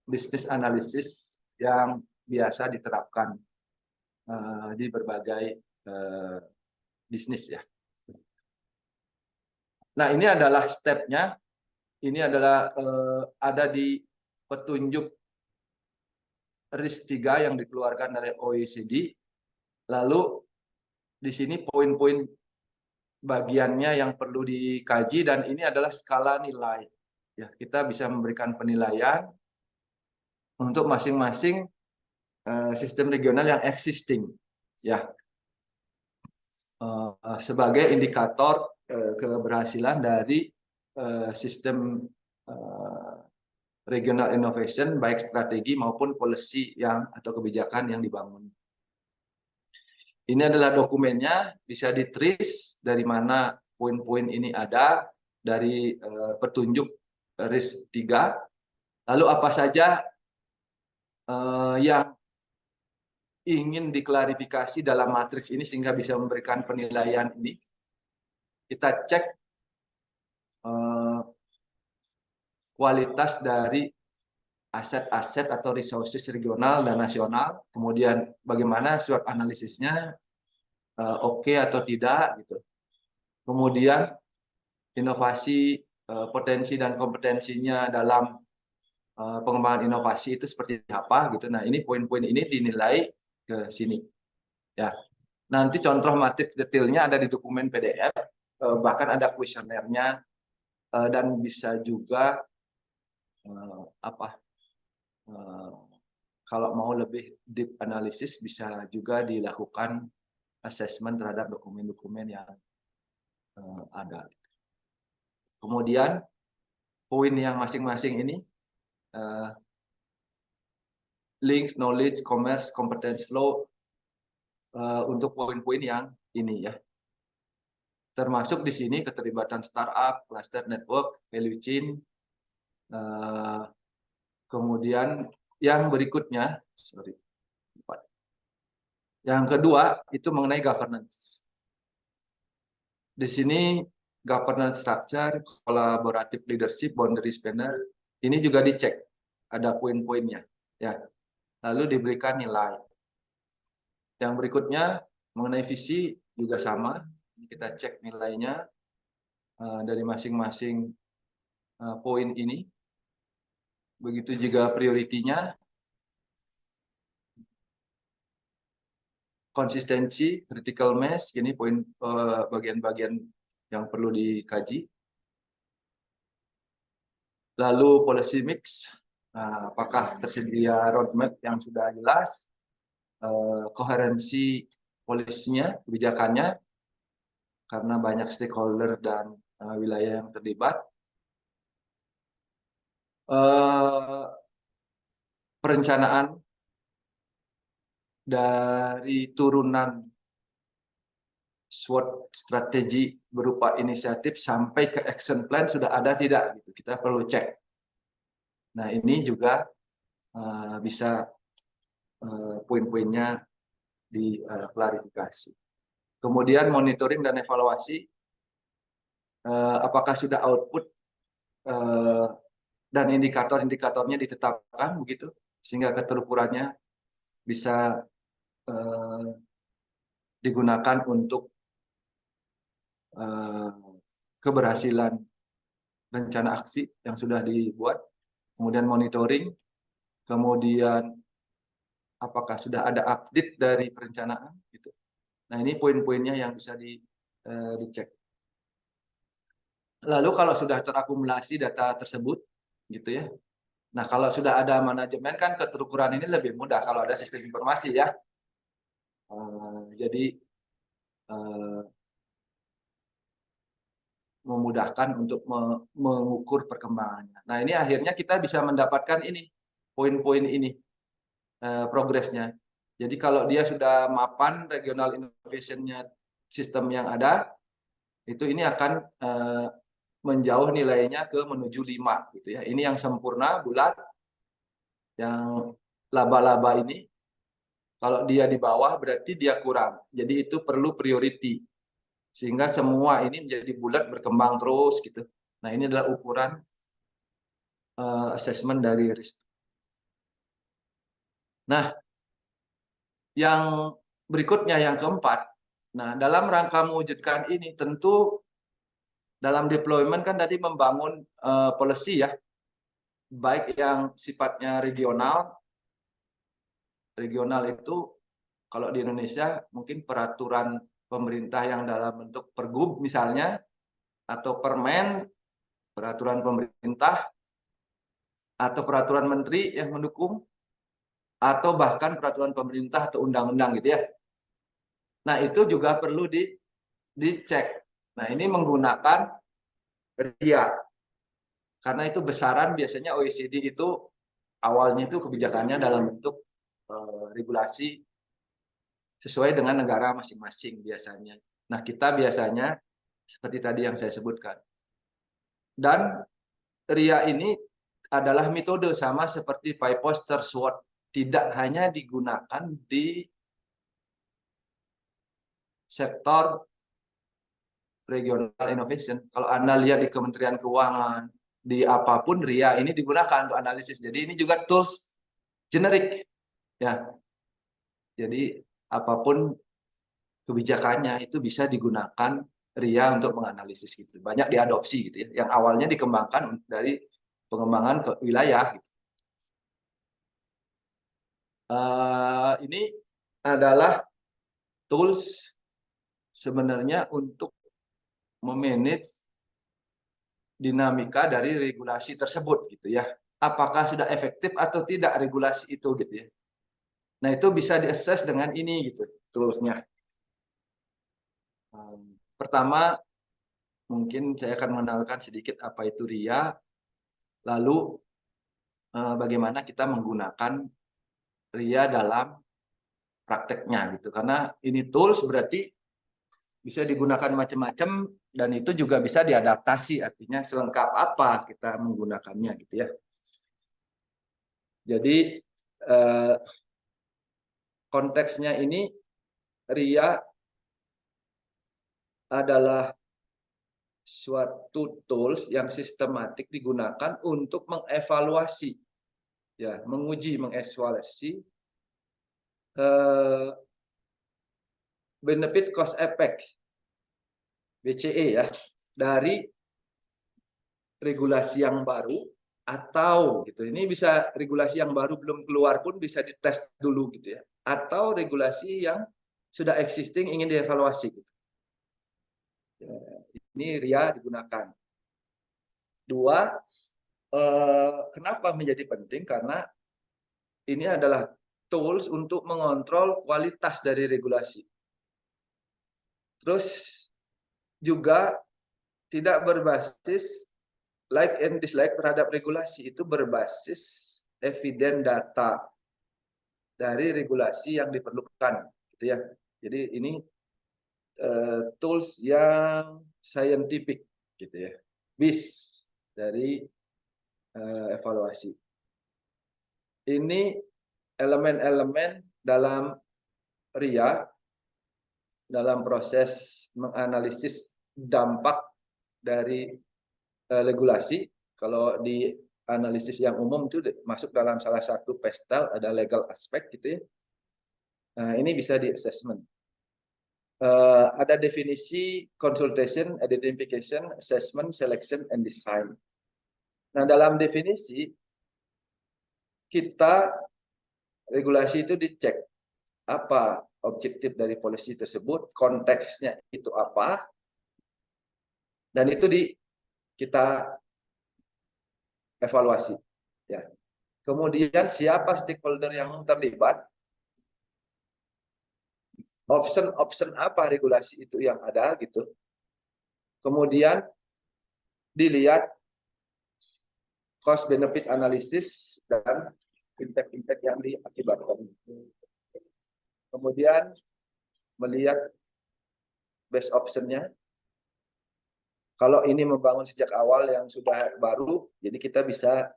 S1: bisnis analisis yang biasa diterapkan di berbagai bisnis ya. Nah, ini adalah step-nya. Ini adalah ada di petunjuk risk 3 yang dikeluarkan oleh OECD. Lalu di sini poin-poin bagiannya yang perlu dikaji dan ini adalah skala nilai. Ya, kita bisa memberikan penilaian untuk masing-masing sistem regional yang existing. Ya, sebagai indikator keberhasilan dari sistem regional innovation, baik strategi maupun policy atau kebijakan yang dibangun. Ini adalah dokumennya, bisa di-trace dari mana poin-poin ini ada, dari petunjuk RIS 3. Lalu apa saja yang ingin diklarifikasi dalam matriks ini sehingga bisa memberikan penilaian ini. Kita cek kualitas dari aset-aset atau resources regional dan nasional, kemudian bagaimana SWOT analisisnya, oke atau tidak gitu. Kemudian inovasi, potensi dan kompetensinya dalam pengembangan inovasi itu seperti apa gitu. Nah, ini poin-poin ini dinilai ke sini. Ya. Nanti contoh matriks detailnya ada di dokumen PDF, bahkan ada kuesionernya, dan bisa juga kalau mau lebih deep analisis bisa juga dilakukan assessment terhadap dokumen-dokumen yang ada. Kemudian poin yang masing-masing ini link, knowledge, commerce, competence flow, untuk poin-poin yang ini ya. Termasuk di sini keterlibatan startup, cluster network, value chain. Kemudian yang berikutnya, yang kedua itu mengenai governance. Di sini governance structure, collaborative leadership, boundary spanner, ini juga dicek, ada poin-poinnya, ya. Lalu diberikan nilai. Yang berikutnya mengenai visi juga sama, kita cek nilainya dari masing-masing poin ini. Begitu juga prioritinya, konsistensi, critical mass, ini poin bagian-bagian yang perlu dikaji. Lalu policy mix, apakah tersedia roadmap yang sudah jelas, koherensi polisinya, kebijakannya, karena banyak stakeholder dan wilayah yang terlibat. Perencanaan dari turunan SWOT strategi berupa inisiatif sampai ke action plan sudah ada tidak, gitu. Kita perlu cek. Nah, ini juga bisa poin-poinnya diklarifikasi. Kemudian monitoring dan evaluasi, apakah sudah output dan indikator-indikatornya ditetapkan begitu, sehingga keterukurannya bisa digunakan untuk keberhasilan rencana aksi yang sudah dibuat. Kemudian monitoring, kemudian apakah sudah ada update dari perencanaan gitu. Nah, ini poin-poinnya yang bisa dicek. Lalu kalau sudah terakumulasi data tersebut gitu ya. Nah, kalau sudah ada manajemen kan keterukuran ini lebih mudah kalau ada sistem informasi ya. Jadi memudahkan untuk mengukur perkembangannya. Nah, ini akhirnya kita bisa mendapatkan ini poin-poin ini progresnya. Jadi kalau dia sudah mapan regional innovation-nya sistem yang ada, itu ini akan menjauh nilainya ke menuju 5 gitu ya. Ini yang sempurna bulat, yang laba-laba ini kalau dia di bawah berarti dia kurang. Jadi itu perlu priority. Sehingga semua ini menjadi bulat berkembang terus gitu. Nah, ini adalah ukuran assessment dari risk. Nah, yang berikutnya yang keempat. Nah, dalam rangka mewujudkan ini tentu dalam deployment kan tadi membangun policy ya. Baik yang sifatnya regional. Regional itu kalau di Indonesia mungkin peraturan pemerintah yang dalam bentuk pergub misalnya, atau permen, peraturan pemerintah, atau peraturan menteri yang mendukung, atau bahkan peraturan pemerintah atau undang-undang gitu ya. Nah, itu juga perlu dicek. Nah, ini menggunakan RIA. Karena itu besaran biasanya OECD itu awalnya itu kebijakannya dalam bentuk regulasi sesuai dengan negara masing-masing biasanya. Nah, kita biasanya seperti tadi yang saya sebutkan. Dan RIA ini adalah metode sama seperti pie poster SWOT, tidak hanya digunakan di sektor regional innovation. Kalau Anda lihat di Kementerian Keuangan, di apapun RIA ini digunakan untuk analisis. Jadi ini juga tools generik, ya. Jadi apapun kebijakannya itu bisa digunakan RIA untuk menganalisis gitu. Banyak diadopsi gitu ya. Yang awalnya dikembangkan dari pengembangan ke wilayah. Gitu. Ini adalah tools sebenarnya untuk memanage dinamika dari regulasi tersebut gitu ya. Apakah sudah efektif atau tidak regulasi itu gitu ya. Nah, itu bisa diakses dengan ini gitu toolsnya. Pertama, mungkin saya akan mengenalkan sedikit apa itu RIA, lalu bagaimana kita menggunakan RIA dalam prakteknya gitu. Karena ini tools berarti bisa digunakan macam-macam dan itu juga bisa diadaptasi, artinya selengkap apa kita menggunakannya gitu ya. Jadi konteksnya ini RIA adalah suatu tools yang sistematik digunakan untuk mengevaluasi, ya, menguji, mengevaluasi benefit cost effect (BCE) ya dari regulasi yang baru atau gitu. Ini bisa regulasi yang baru belum keluar pun bisa dites dulu gitu ya. Atau regulasi yang sudah existing ingin dievaluasi gitu. Ya, ini RIA digunakan. Dua, kenapa menjadi penting? Karena ini adalah tools untuk mengontrol kualitas dari regulasi. Terus juga tidak berbasis like and dislike terhadap regulasi, itu berbasis evidence data dari regulasi yang diperlukan gitu ya. Jadi ini tools yang scientific gitu ya, bis dari evaluasi. Ini elemen-elemen dalam RIA dalam proses menganalisis dampak dari regulasi. Kalau di analisis yang umum itu masuk dalam salah satu pestel, ada legal aspect gitu ya. Nah, ini bisa di assessment. Ada definisi consultation, identification, assessment, selection, and design. Nah, dalam definisi kita regulasi itu dicek apa objektif dari polisi tersebut, konteksnya itu apa, dan itu kita evaluasi. Ya. Kemudian siapa stakeholder yang terlibat, option apa regulasi itu yang ada gitu. Kemudian dilihat cost benefit analysis dan impact yang diakibatkan. Kemudian melihat best optionnya. Kalau ini membangun sejak awal yang sudah baru, jadi kita bisa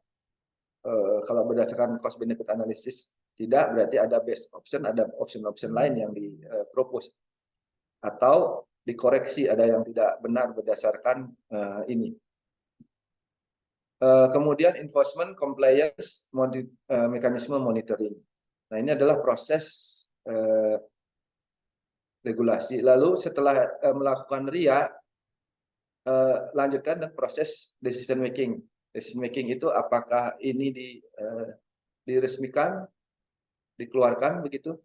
S1: kalau berdasarkan cost benefit analysis tidak, berarti ada best option, ada option lain yang dipropose atau dikoreksi, ada yang tidak benar berdasarkan ini. Kemudian enforcement, compliance, mekanisme monitoring. Nah, ini adalah proses regulasi. Lalu setelah melakukan RIA, lanjutkan dan proses decision making. Decision making itu apakah ini diresmikan, dikeluarkan begitu,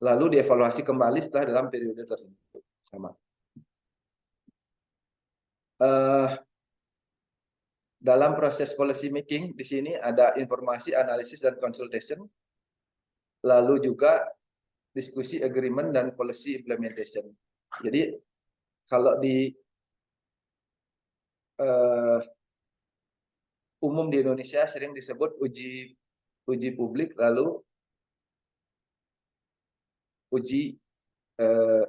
S1: lalu dievaluasi kembali setelah dalam periode tersebut. Sama. Dalam proses policy making di sini ada informasi, analisis, dan consultation, lalu juga diskusi, agreement, dan policy implementation. Jadi kalau di umum di Indonesia sering disebut uji publik, lalu uji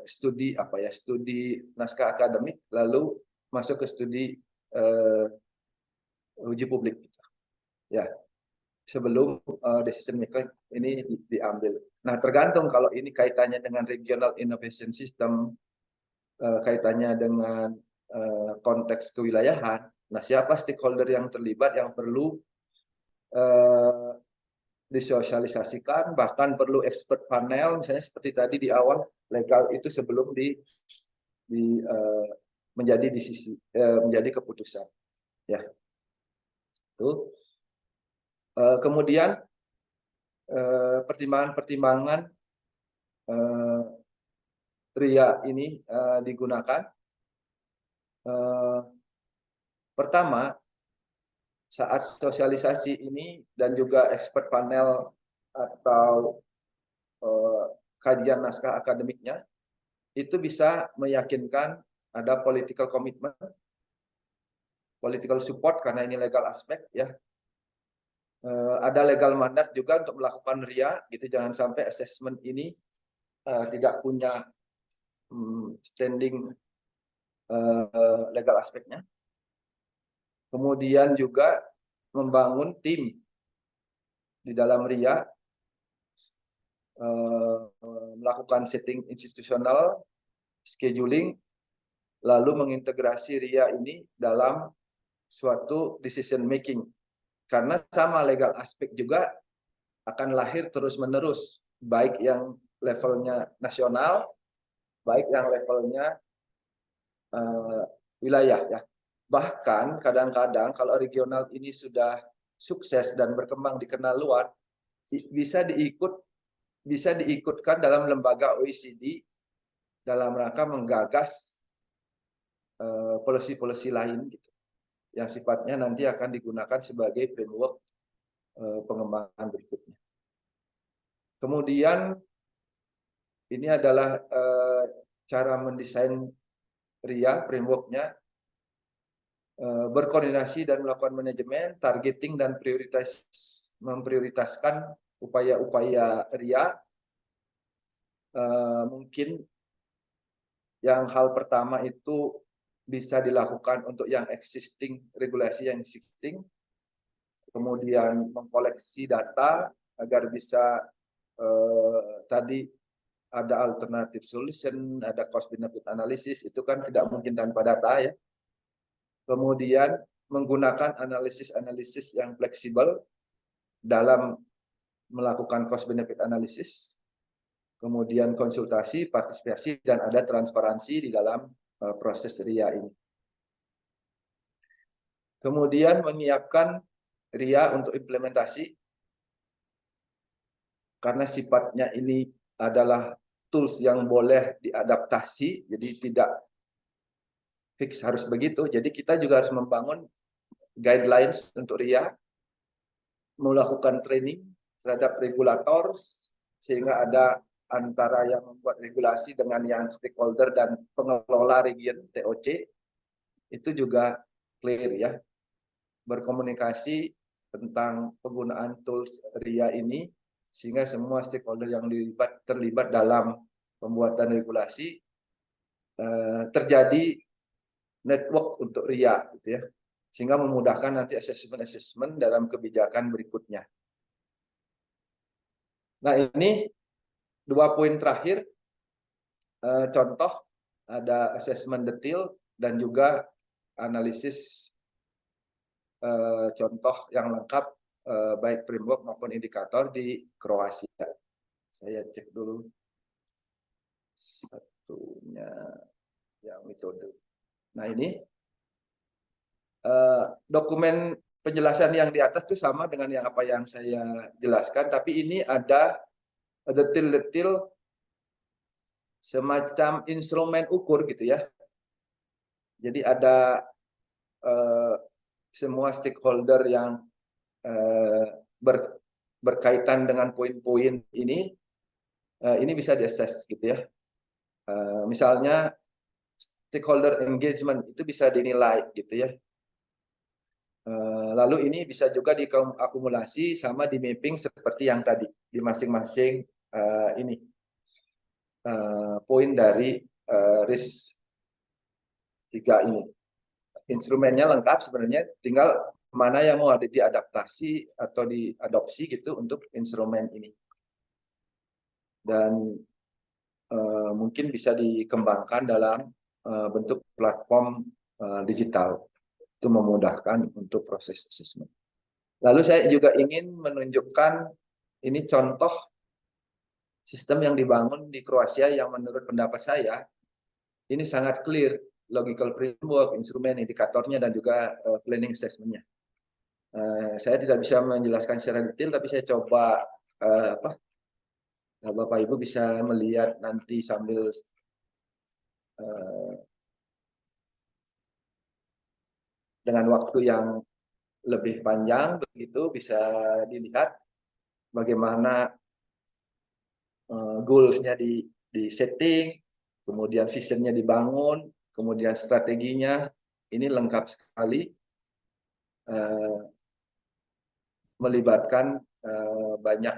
S1: studi studi naskah akademik, lalu masuk ke studi uji publik gitu. Ya, sebelum decision maker ini diambil. Nah, tergantung kalau ini kaitannya dengan regional innovation system, kaitannya dengan konteks kewilayahan. Nah, siapa stakeholder yang terlibat yang perlu disosialisasikan, bahkan perlu expert panel, misalnya seperti tadi di awal legal itu sebelum menjadi menjadi keputusan. Ya, itu. Kemudian pertimbangan-pertimbangan RIA ini digunakan. Pertama, saat sosialisasi ini dan juga expert panel atau kajian naskah akademiknya, itu bisa meyakinkan ada political commitment, political support karena ini legal aspek ya. Ada legal mandat juga untuk melakukan RIA, gitu. Jangan sampai assessment ini tidak punya standing legal aspeknya. Kemudian juga membangun tim di dalam RIA, melakukan setting institusional, scheduling, lalu mengintegrasi RIA ini dalam suatu decision making. Karena sama legal aspek juga akan lahir terus-menerus, baik yang levelnya nasional, baik yang levelnya wilayah ya. Bahkan kadang-kadang kalau regional ini sudah sukses dan berkembang dikenal luar, bisa diikutkan dalam lembaga OECD dalam rangka menggagas polisi-polisi lain gitu, yang sifatnya nanti akan digunakan sebagai framework pengembangan berikutnya. Kemudian ini adalah cara mendesain RIA, frameworknya, berkoordinasi dan melakukan manajemen, targeting dan memprioritaskan upaya-upaya RIA. Mungkin yang hal pertama itu bisa dilakukan untuk yang existing, regulasi yang existing, kemudian mengkoleksi data agar bisa tadi ada alternative solution, ada cost benefit analysis, itu kan tidak mungkin tanpa data ya. Kemudian menggunakan analisis-analisis yang fleksibel dalam melakukan cost benefit analysis, kemudian konsultasi, partisipasi, dan ada transparansi di dalam proses RIA ini. Kemudian menyiapkan RIA untuk implementasi, karena sifatnya ini adalah tools yang boleh diadaptasi, jadi tidak fix harus begitu. Jadi kita juga harus membangun guidelines untuk RIA, melakukan training terhadap regulator, sehingga ada antara yang membuat regulasi dengan yang stakeholder dan pengelola region TOC, itu juga clear ya. Berkomunikasi tentang penggunaan tools RIA ini, sehingga semua stakeholder yang terlibat dalam pembuatan regulasi terjadi network untuk RIA gitu ya, sehingga memudahkan nanti assessment dalam kebijakan berikutnya. Nah, ini 2 poin terakhir, contoh ada assessment detail dan juga analisis contoh yang lengkap baik framework maupun indikator di Kroasia. Saya cek dulu satunya yang metode. Nah, ini dokumen penjelasan yang di atas itu sama dengan yang apa yang saya jelaskan, tapi ini ada detail-detail semacam instrumen ukur gitu ya. Jadi ada semua stakeholder yang berkaitan dengan poin-poin ini bisa diakses gitu ya. Misalnya stakeholder engagement itu bisa dinilai gitu ya. Lalu ini bisa juga diakumulasi sama di mapping seperti yang tadi di masing-masing ini poin dari RIS 3 ini. Instrumennya lengkap sebenarnya, tinggal mana yang mau diadaptasi atau diadopsi gitu untuk instrumen ini. Dan mungkin bisa dikembangkan dalam bentuk platform digital. Itu memudahkan untuk proses assessment. Lalu saya juga ingin menunjukkan ini contoh sistem yang dibangun di Kroasia yang menurut pendapat saya ini sangat clear, logical framework, instrumen, indikatornya, dan juga planning assessment-nya. Saya tidak bisa menjelaskan secara detail, tapi saya coba Bapak Ibu bisa melihat nanti sambil dengan waktu yang lebih panjang begitu bisa dilihat bagaimana goals-nya di setting, kemudian vision-nya dibangun, kemudian strateginya ini lengkap sekali, melibatkan banyak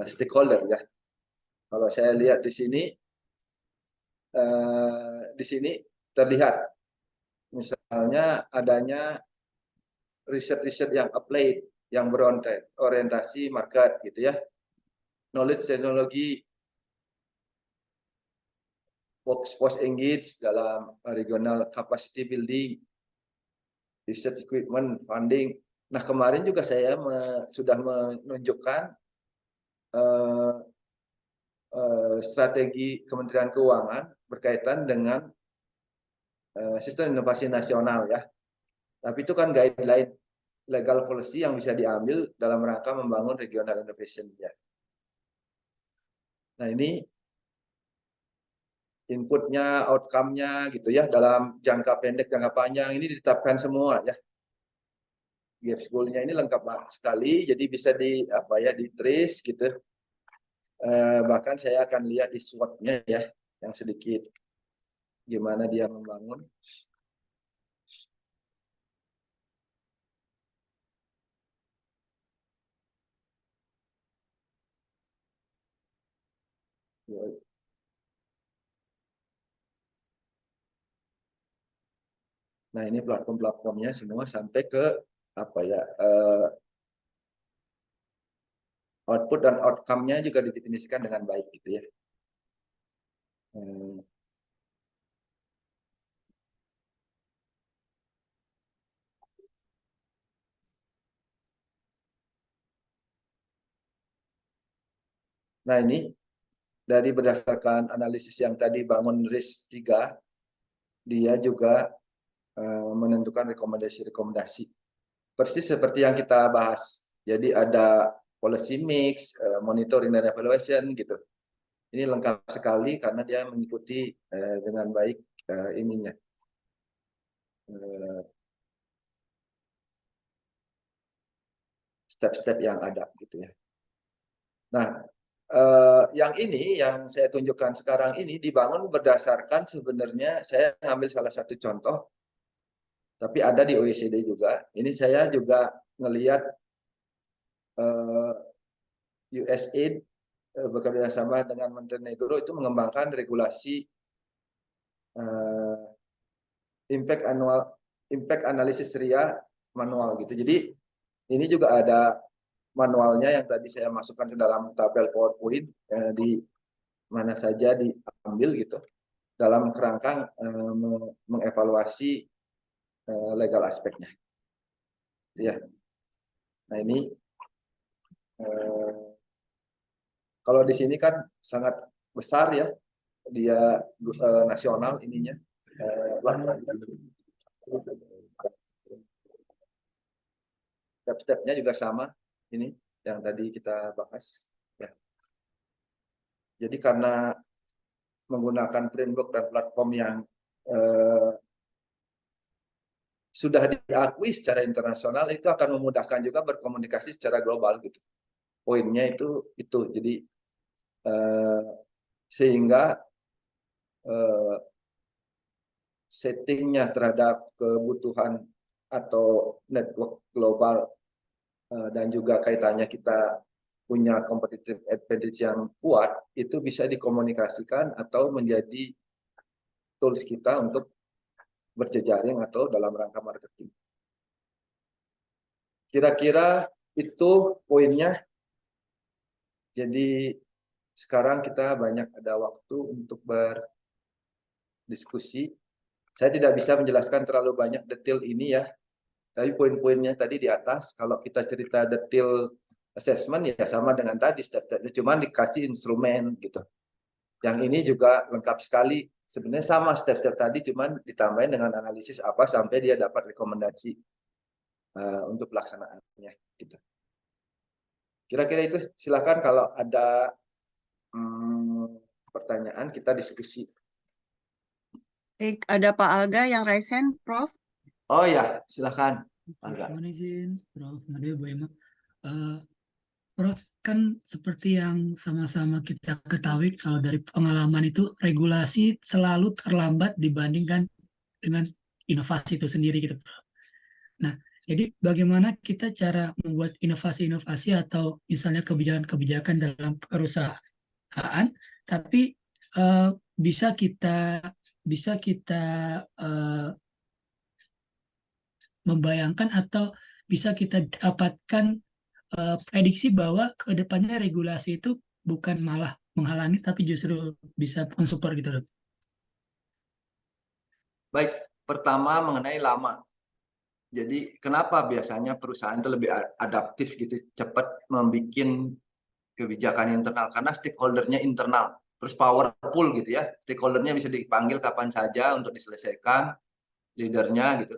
S1: stakeholder ya. Kalau saya lihat di sini terlihat misalnya adanya riset-riset yang applied, yang berorientasi market gitu ya, knowledge teknologi, workforce engage dalam regional capacity building, research equipment, funding. Nah kemarin juga saya sudah menunjukkan strategi Kementerian Keuangan berkaitan dengan sistem inovasi nasional ya. Tapi itu kan guideline legal policy yang bisa diambil dalam rangka membangun regional innovation ya. Nah ini inputnya, outcome-nya gitu ya dalam jangka pendek, jangka panjang ini ditetapkan semua ya. Gap goal-nya ini lengkap sekali, jadi bisa di trace gitu. Bahkan saya akan lihat di SWOT-nya ya, yang sedikit gimana dia membangun. Nah ini platform-platformnya semua sampai ke output dan outcome-nya juga didefinisikan dengan baik gitu ya. Nah ini dari berdasarkan analisis yang tadi bangun RIS 3, dia juga menentukan rekomendasi-rekomendasi. Persis seperti yang kita bahas. Jadi ada policy mix, monitoring dan evaluation gitu. Ini lengkap sekali karena dia mengikuti dengan baik ininya. Step-step yang ada gitu ya. Nah, yang ini yang saya tunjukkan sekarang ini dibangun berdasarkan sebenarnya saya ngambil salah satu contoh, tapi ada di OECD juga. Ini saya juga ngelihat USAID bekerja sama dengan Montenegro itu mengembangkan regulasi impact analysis RIA manual gitu. Jadi ini juga ada manualnya yang tadi saya masukkan ke dalam tabel PowerPoint di mana saja diambil gitu dalam kerangka mengevaluasi legal aspeknya. Ya. Nah ini kalau di sini kan sangat besar ya dia nasional ininya. Step-stepnya juga sama ini yang tadi kita bahas ya. Jadi karena menggunakan framework dan platform yang sudah diakui secara internasional itu akan memudahkan juga berkomunikasi secara global gitu. Poinnya itu jadi sehingga settingnya terhadap kebutuhan atau network global dan juga kaitannya kita punya competitive advantage yang kuat, itu bisa dikomunikasikan atau menjadi tools kita untuk berjejaring atau dalam rangka marketing. Kira-kira itu poinnya. Jadi sekarang kita banyak ada waktu untuk berdiskusi. Saya tidak bisa menjelaskan terlalu banyak detail ini ya, tapi poin-poinnya tadi di atas. Kalau kita cerita detail assessment ya sama dengan tadi step-stepnya, cuma dikasih instrumen gitu. Yang ini juga lengkap sekali. Sebenarnya sama step-step tadi, cuma ditambahin dengan analisis apa sampai dia dapat rekomendasi untuk pelaksanaannya. Gitu. Kira-kira itu. Silakan kalau ada pertanyaan kita diskusi.
S2: Baik, ada Pak Alga yang raise hand, Prof.
S1: Oh ya, silakan. Alga.
S3: Mohon izin, Prof. Made Bu Emma. Prof, kan seperti yang sama-sama kita ketahui kalau dari pengalaman itu regulasi selalu terlambat dibandingkan dengan inovasi itu sendiri gitu, Prof. Nah, jadi bagaimana kita cara membuat inovasi-inovasi atau misalnya kebijakan-kebijakan dalam perusahaan, tapi bisa kita membayangkan atau bisa kita dapatkan prediksi bahwa ke depannya regulasi itu bukan malah menghalangi tapi justru bisa mensupport gitu loh.
S1: Baik, pertama mengenai lama. Jadi kenapa biasanya perusahaan itu lebih adaptif gitu, cepat membuat kebijakan internal karena stakeholdernya internal, terus powerful gitu ya, stakeholdernya bisa dipanggil kapan saja untuk diselesaikan, leadernya gitu.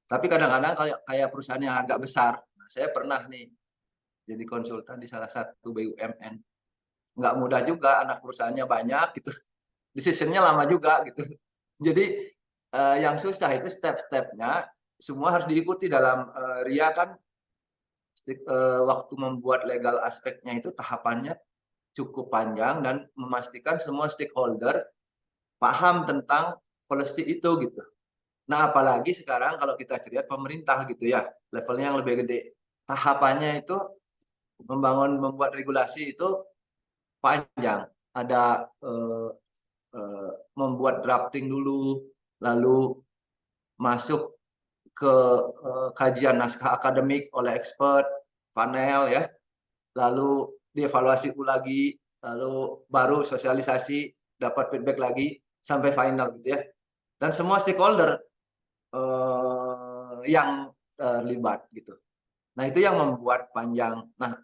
S1: Tapi kadang-kadang kayak perusahaan yang agak besar, nah, saya pernah nih jadi konsultan di salah satu BUMN, nggak mudah juga, anak perusahaannya banyak gitu, decisionnya lama juga gitu. Jadi yang susah itu step-stepnya semua harus diikuti dalam RIA kan. Waktu membuat legal aspeknya itu tahapannya cukup panjang dan memastikan semua stakeholder paham tentang policy itu gitu. Nah, apalagi sekarang kalau kita lihat pemerintah gitu ya, levelnya yang lebih gede. Tahapannya itu membuat regulasi itu panjang. Ada membuat drafting dulu, lalu masuk ke kajian naskah akademik oleh expert, panel ya, lalu dievaluasi lagi, lalu baru sosialisasi, dapat feedback lagi sampai final gitu ya. Dan semua stakeholder yang terlibat gitu. Nah, itu yang membuat panjang. Nah,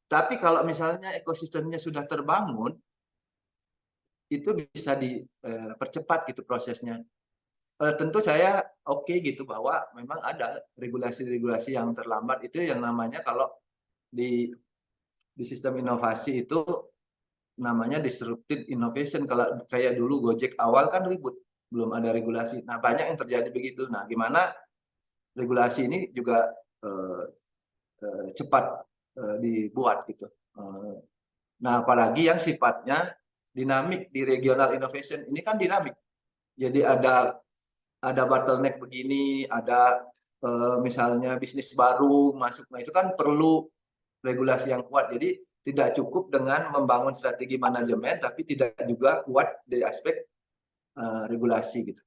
S1: tapi kalau misalnya ekosistemnya sudah terbangun, itu bisa dipercepat gitu prosesnya. Tentu saya oke gitu bahwa memang ada regulasi-regulasi yang terlambat, itu yang namanya kalau di sistem inovasi itu namanya disruptive innovation. Kalau kayak dulu Gojek awal kan ribut, belum ada regulasi. Nah, banyak yang terjadi begitu. Nah, gimana regulasi ini juga cepat dibuat gitu. Nah, apalagi yang sifatnya dinamik di regional innovation ini kan dinamik. Jadi ada bottleneck begini, ada misalnya bisnis baru masuk. Nah, itu kan perlu regulasi yang kuat. Jadi tidak cukup dengan membangun strategi manajemen, tapi tidak juga kuat dari aspek regulasi gitu.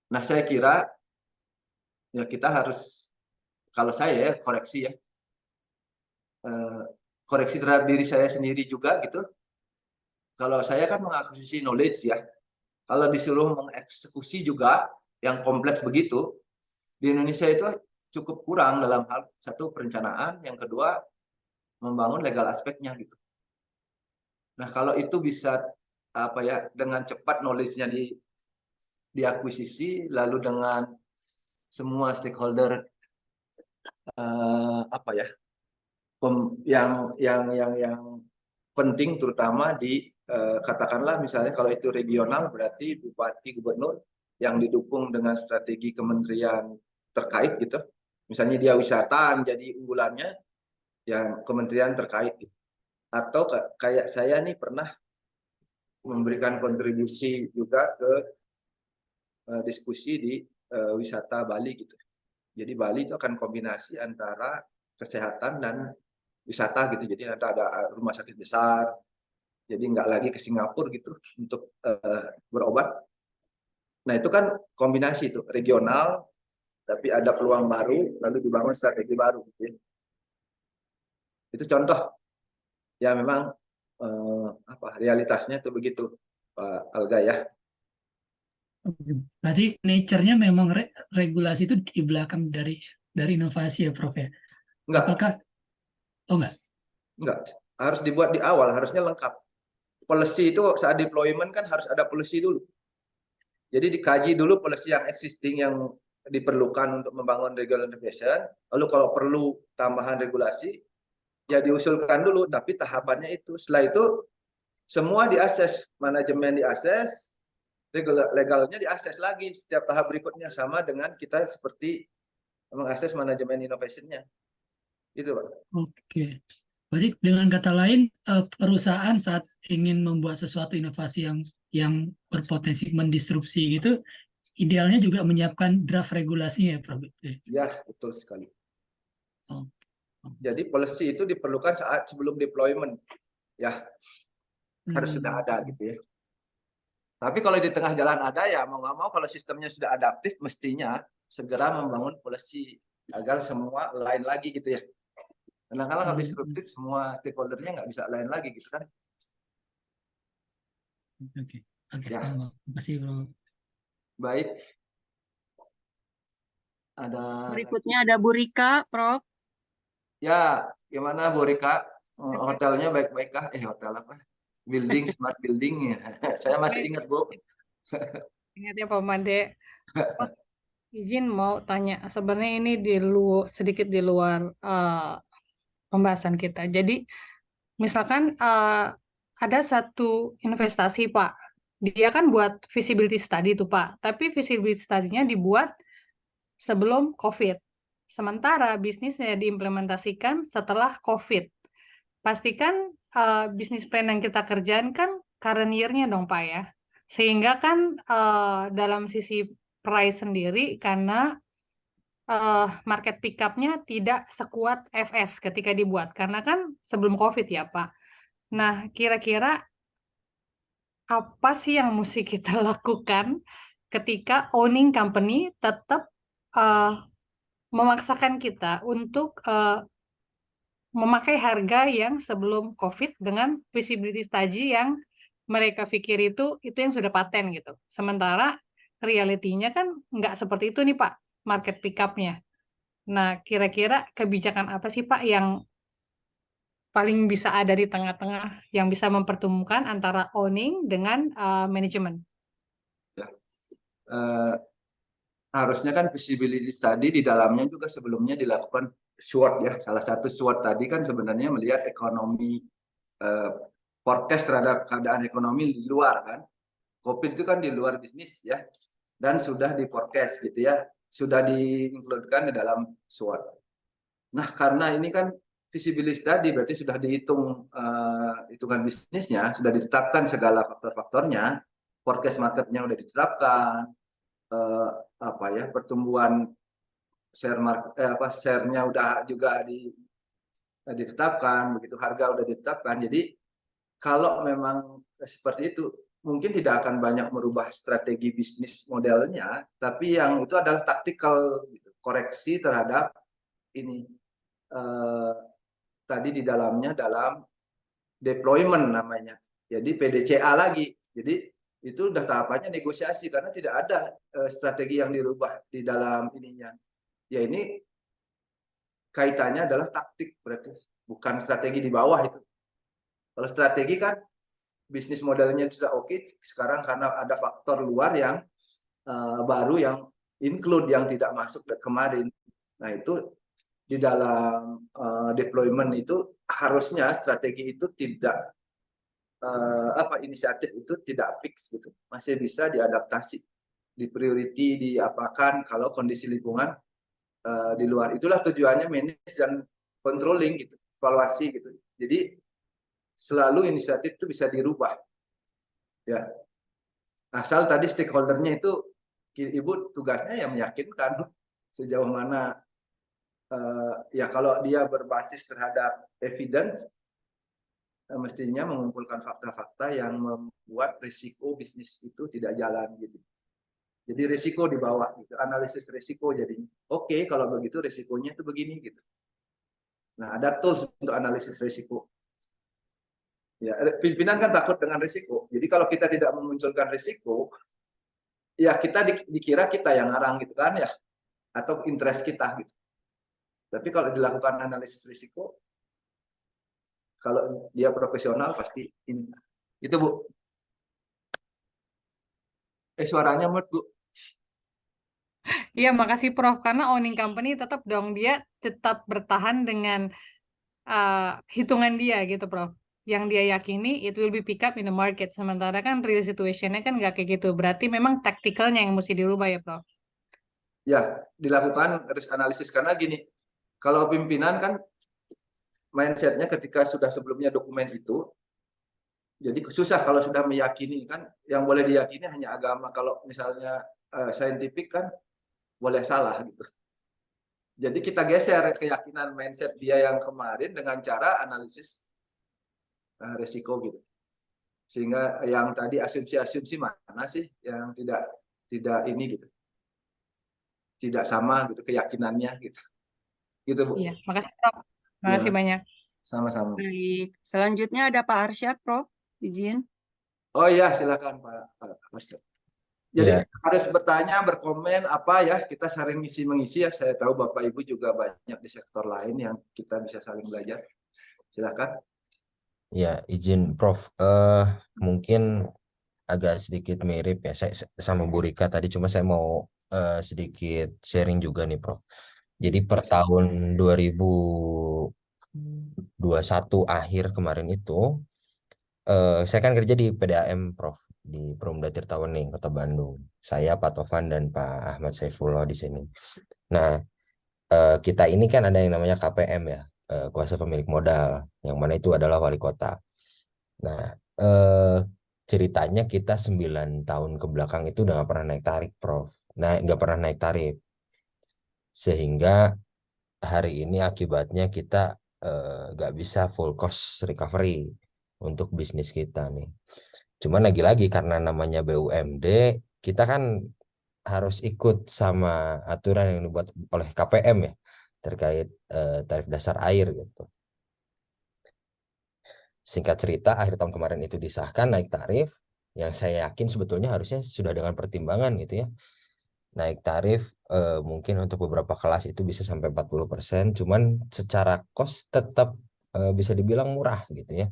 S1: Nah, saya kira ya kita harus, kalau saya ya koreksi ya, koreksi terhadap diri saya sendiri juga gitu. Kalau saya kan mengakuisisi knowledge ya, kalau disuruh mengeksekusi juga yang kompleks begitu, di Indonesia itu cukup kurang dalam hal satu perencanaan, yang kedua membangun legal aspeknya gitu. Nah, kalau itu bisa apa ya, dengan cepat knowledge-nya diakuisisi, lalu dengan semua stakeholder apa ya, yang penting terutama di katakanlah misalnya kalau itu regional berarti bupati gubernur yang didukung dengan strategi kementerian terkait gitu. Misalnya dia wisata jadi unggulannya yang kementerian terkait gitu. Atau kayak saya nih pernah memberikan kontribusi juga ke diskusi di wisata Bali gitu. Jadi Bali itu akan kombinasi antara kesehatan dan wisata gitu. Jadi nanti ada rumah sakit besar. Jadi nggak lagi ke Singapura gitu untuk berobat. Nah itu kan kombinasi itu regional, tapi ada peluang baru, lalu dibangun strategi baru. Gitu ya. Itu contoh. Ya memang realitasnya itu begitu, Pak Alga ya.
S3: Berarti nature-nya memang regulasi itu di belakang dari inovasi ya, Prof ya.
S1: Enggak,
S3: Apakah enggak?
S1: enggak. Harus dibuat di awal, harusnya lengkap. Policy itu saat deployment kan harus ada policy dulu. Jadi dikaji dulu policy yang existing yang diperlukan untuk membangun regional innovation. Lalu kalau perlu tambahan regulasi, ya diusulkan dulu. Tapi tahapannya itu. Setelah itu semua diakses, manajemen diakses, legalnya diakses lagi setiap tahap berikutnya sama dengan kita seperti mengakses manajemen innovation-nya. Itu, Pak.
S3: Oke. Berarti dengan kata lain, perusahaan saat ingin membuat sesuatu inovasi yang berpotensi mendisrupsi gitu, idealnya juga menyiapkan draft regulasinya ya, Prof.
S1: Ya, betul sekali.
S3: Oh.
S1: Jadi policy itu diperlukan saat sebelum deployment. Ya, harus sudah ada gitu ya. Tapi kalau di tengah jalan ada ya mau nggak mau kalau sistemnya sudah adaptif mestinya segera membangun policy agar semua lain lagi gitu ya. Kadang-kadang kalau disruptif semua stakeholdernya nggak bisa lain lagi gitu kan.
S3: Oke,
S1: Ya.
S3: terima kasih, Bro.
S1: Baik. Ada
S2: Berikutnya ada Bu Rika, Prof.
S1: ya, gimana Bu Rika? Hotelnya baik-baik kah? Hotel apa? Building, smart building ya. Saya masih ingat, Bu.
S4: Ingat ya Pak Made. Oh, izin mau tanya, sebenarnya ini sedikit di luar pembahasan kita. Jadi misalkan ada satu investasi Pak, dia kan buat feasibility study tuh Pak, tapi feasibility study-nya dibuat sebelum COVID. Sementara bisnisnya diimplementasikan setelah COVID. Pastikan bisnis plan yang kita kerjain kan current year-nya dong Pak ya. Sehingga kan dalam sisi price sendiri karena market pick-up-nya tidak sekuat FS ketika dibuat. Karena kan sebelum COVID ya Pak. Nah, kira-kira apa sih yang mesti kita lakukan ketika owning company tetap memaksakan kita untuk memakai harga yang sebelum COVID dengan visibility study yang mereka pikir itu yang sudah paten gitu. Sementara realitinya kan nggak seperti itu nih Pak, market pick-up-nya. Nah, kira-kira kebijakan apa sih Pak yang paling bisa ada di tengah-tengah yang bisa mempertemukan antara owning dengan manajemen?
S1: Ya. Harusnya kan visibility study di dalamnya juga sebelumnya dilakukan SWOT ya. Salah satu SWOT tadi kan sebenarnya melihat ekonomi forecast terhadap keadaan ekonomi di luar kan. COVID itu kan di luar bisnis ya. Dan sudah di forecast gitu ya. Sudah diinkludkan di dalam SWOT. Nah, karena ini kan visibility study berarti sudah dihitung hitungan bisnisnya, sudah ditetapkan segala faktor-faktornya, forecast marketnya sudah ditetapkan, pertumbuhan share-nya udah juga ditetapkan, begitu harga udah ditetapkan. Jadi kalau memang seperti itu, mungkin tidak akan banyak merubah strategi bisnis modelnya, tapi yang itu adalah tactical koreksi terhadap ini tadi di dalamnya dalam deployment namanya. Jadi PDCA lagi. Jadi itu udah tahapannya negosiasi karena tidak ada strategi yang dirubah di dalam ininya. Ya ini kaitannya adalah taktik berarti bukan strategi di bawah itu. Kalau strategi kan bisnis modelnya sudah oke, sekarang karena ada faktor luar yang baru yang include yang tidak masuk kemarin. Nah itu di dalam deployment itu harusnya strategi itu tidak inisiatif itu tidak fix gitu, masih bisa diadaptasi, di priority diapakan kalau kondisi lingkungan di luar. Itulah tujuannya manage dan controlling gitu, evaluasi gitu. Jadi selalu inisiatif itu bisa dirubah ya, asal tadi stakeholdernya itu Ibu tugasnya ya meyakinkan sejauh mana ya kalau dia berbasis terhadap evidence, mestinya mengumpulkan fakta-fakta yang membuat risiko bisnis itu tidak jalan gitu. Jadi risiko dibawa gitu, analisis risiko jadinya. Oke, kalau begitu risikonya itu begini gitu. Nah, ada tools untuk analisis risiko. Ya, pimpinan kan takut dengan risiko. Jadi kalau kita tidak memunculkan risiko, ya kita dikira kita yang ngarang gitu kan ya, atau interest kita gitu. Tapi kalau dilakukan analisis risiko, kalau dia profesional pasti ini. Itu Bu. Suaranya mut Bu.
S4: Iya, makasih Prof. Karena owning company tetap dong dia tetap bertahan dengan hitungan dia gitu, Prof. Yang dia yakini it will be pick up in the market. Sementara kan real situation-nya kan nggak kayak gitu. Berarti memang taktikalnya yang mesti dirubah ya, Prof.
S1: Ya, dilakukan risk analisis karena gini, kalau pimpinan kan mindsetnya ketika sudah sebelumnya dokumen itu, jadi susah kalau sudah meyakini kan, yang boleh diyakini hanya agama. Kalau misalnya saintifik kan boleh salah gitu. Jadi kita geser keyakinan mindset dia yang kemarin dengan cara analisis risiko gitu. Sehingga yang tadi asumsi-asumsi mana sih yang tidak ini gitu. Tidak sama gitu keyakinannya gitu. Gitu Bu.
S4: Iya, makasih Prof. Makasih
S1: Ya,
S4: banyak.
S1: sama-sama.
S2: Baik, selanjutnya ada Pak Arsyad, Prof. Izin.
S1: Oh iya, silakan Pak Arsyad. Jadi
S5: Ya,
S1: harus bertanya, berkomen apa ya, kita saling mengisi ya. Saya tahu Bapak Ibu juga banyak di sektor lain yang kita bisa saling belajar. Silakan.
S5: ya izin Prof. Mungkin agak sedikit mirip ya. Saya sama Bu Rika tadi, cuma saya mau sedikit sharing juga nih, Prof. Jadi per tahun 2021 akhir kemarin itu, saya kan kerja di PDAM, Prof. Di Perumda Tirtawening, Kota Bandung. Saya, Pak Tovan, dan Pak Ahmad Saifullah di sini. Nah, kita ini kan ada yang namanya KPM ya, kuasa pemilik modal, yang mana itu adalah wali kota. Nah, ceritanya kita 9 tahun ke belakang itu udah nggak pernah naik tarif, Prof. Nah, nggak pernah naik tarif. Sehingga hari ini akibatnya kita nggak bisa full cost recovery untuk bisnis kita nih. Cuman lagi-lagi karena namanya BUMD, kita kan harus ikut sama aturan yang dibuat oleh KPM ya, terkait tarif dasar air gitu. Singkat cerita, akhir tahun kemarin itu disahkan naik tarif, yang saya yakin sebetulnya harusnya sudah dengan pertimbangan gitu ya. Naik tarif mungkin untuk beberapa kelas itu bisa sampai 40%, cuman secara cost tetap bisa dibilang murah gitu ya.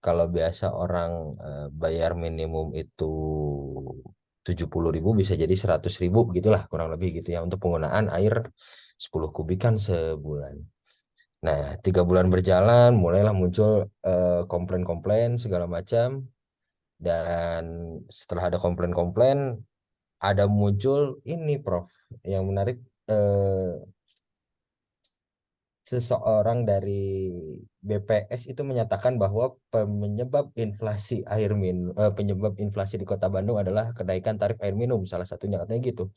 S5: Kalau biasa orang bayar minimum itu 70.000 bisa jadi 100.000 gitulah kurang lebih gitu ya untuk penggunaan air 10 kubikan sebulan. Nah, 3 bulan berjalan, mulailah muncul komplain-komplain segala macam. Dan setelah ada komplain-komplain, ada muncul ini, Prof. Yang menarik, seseorang dari BPS itu menyatakan bahwa penyebab inflasi penyebab inflasi di Kota Bandung adalah kenaikan tarif air minum, salah satunya katanya gitu.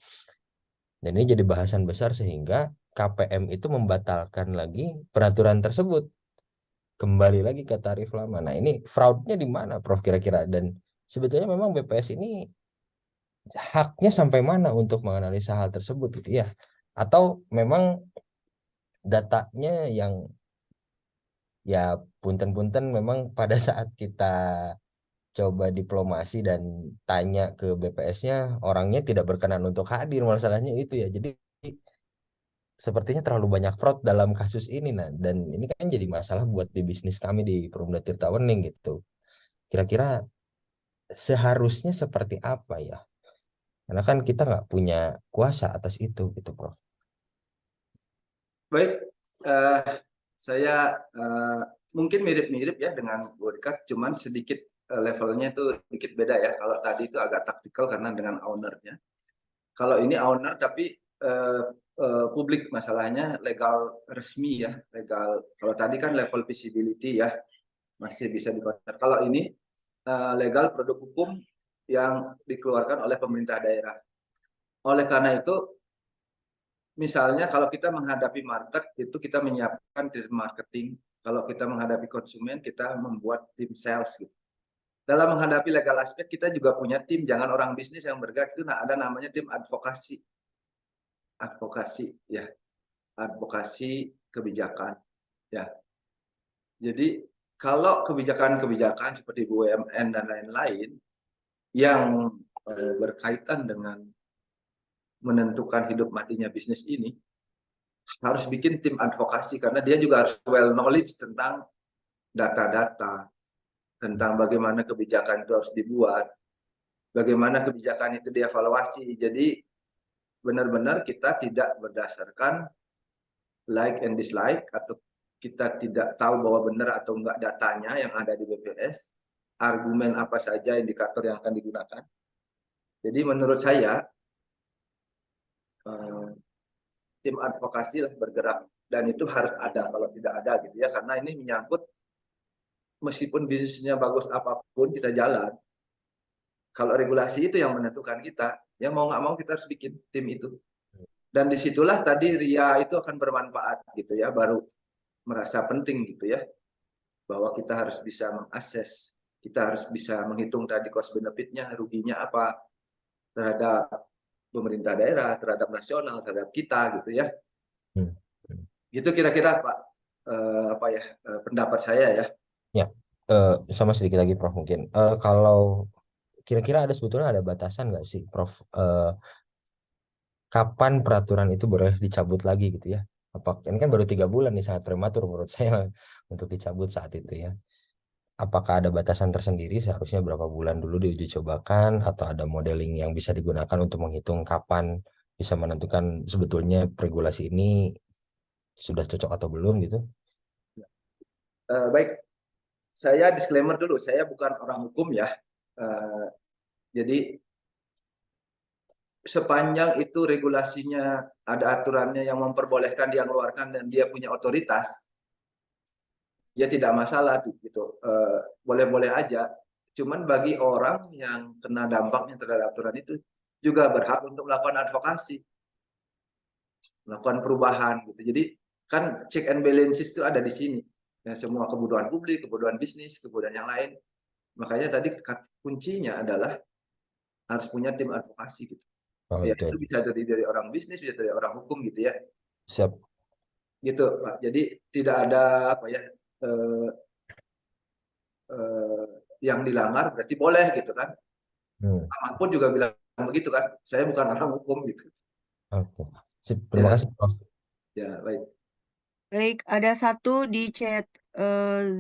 S5: Dan ini jadi bahasan besar sehingga KPM itu membatalkan lagi peraturan tersebut, kembali lagi ke tarif lama. Nah, ini fraudnya di mana, Prof, kira-kira? Dan sebetulnya memang BPS ini haknya sampai mana untuk menganalisa hal tersebut gitu ya? Atau memang datanya yang ya punten-punten memang pada saat kita coba diplomasi dan tanya ke BPS-nya, orangnya tidak berkenan untuk hadir, masalahnya itu ya. Jadi sepertinya terlalu banyak fraud dalam kasus ini, nah, dan ini kan jadi masalah buat di bisnis kami di Perumda Tirtawening gitu. Kira-kira seharusnya seperti apa ya? Karena kan kita nggak punya kuasa atas itu gitu, Prof.
S1: Baik, saya mungkin mirip-mirip ya dengan Bu Rika, cuman sedikit levelnya itu sedikit beda ya. Kalau tadi itu agak taktikal karena dengan ownernya. Kalau ini owner tapi publik masalahnya legal resmi ya, legal. Kalau tadi kan level visibility ya masih bisa dikonter. Kalau ini legal produk hukum yang dikeluarkan oleh pemerintah daerah. Oleh karena itu, misalnya kalau kita menghadapi market, itu kita menyiapkan tim marketing. Kalau kita menghadapi konsumen, kita membuat tim sales gitu. Dalam menghadapi legal aspek, kita juga punya tim, jangan orang bisnis yang bergerak, itu ada namanya tim advokasi. Advokasi ya, advokasi kebijakan ya. Jadi kalau kebijakan-kebijakan seperti BUMN dan lain-lain yang berkaitan dengan menentukan hidup matinya bisnis ini, harus bikin tim advokasi karena dia juga harus well knowledge tentang data-data, tentang bagaimana kebijakan itu harus dibuat, bagaimana kebijakan itu dievaluasi. Jadi benar-benar kita tidak berdasarkan like and dislike, atau kita tidak tahu bahwa benar atau enggak datanya yang ada di BPS, argumen apa saja indikator yang akan digunakan. Jadi menurut saya tim advokasi lah bergerak, dan itu harus ada, kalau tidak ada gitu ya, karena ini menyangkut meskipun bisnisnya bagus apapun kita jalan, kalau regulasi itu yang menentukan kita, ya mau nggak mau kita harus bikin tim itu. Dan disitulah tadi RIA itu akan bermanfaat gitu ya, baru merasa penting gitu ya, bahwa kita harus bisa mengakses, kita harus bisa menghitung tadi cost benefitnya, ruginya apa terhadap pemerintah daerah, terhadap nasional, terhadap kita gitu ya. Gitu kira-kira Pak, pendapat saya ya.
S5: Ya, sama sedikit lagi Prof mungkin. Kalau kira-kira sebetulnya ada batasan nggak sih Prof? Kapan peraturan itu boleh dicabut lagi gitu ya? Ini kan baru 3 bulan nih, sangat prematur menurut saya untuk dicabut saat itu ya. Apakah ada batasan tersendiri, seharusnya berapa bulan dulu diuji cobakan, atau ada modeling yang bisa digunakan untuk menghitung kapan bisa menentukan sebetulnya regulasi ini sudah cocok atau belum gitu?
S1: Baik, saya disclaimer dulu, saya bukan orang hukum ya. Jadi sepanjang itu regulasinya ada aturannya yang memperbolehkan dia mengeluarkan dan dia punya otoritas, ya tidak masalah gitu. Boleh-boleh aja. Cuman bagi orang yang kena dampaknya terhadap aturan itu juga berhak untuk melakukan advokasi, melakukan perubahan gitu. Jadi kan check and balances itu ada di sini. Ya, semua kebutuhan publik, kebutuhan bisnis, kebutuhan yang lain. Makanya tadi kuncinya adalah harus punya tim advokasi gitu.
S5: Oh,
S1: Ya,
S5: itu
S1: itu bisa dari orang bisnis, bisa dari orang hukum gitu ya.
S5: siap.
S1: Gitu Pak. Jadi tidak ada yang dilanggar berarti boleh gitu kan. Apapun juga bilang begitu kan. Saya bukan orang hukum gitu.
S5: Oke. Sip, terima
S1: Ya.
S5: kasih Prof.
S1: Ya, baik.
S2: Baik, ada satu di chat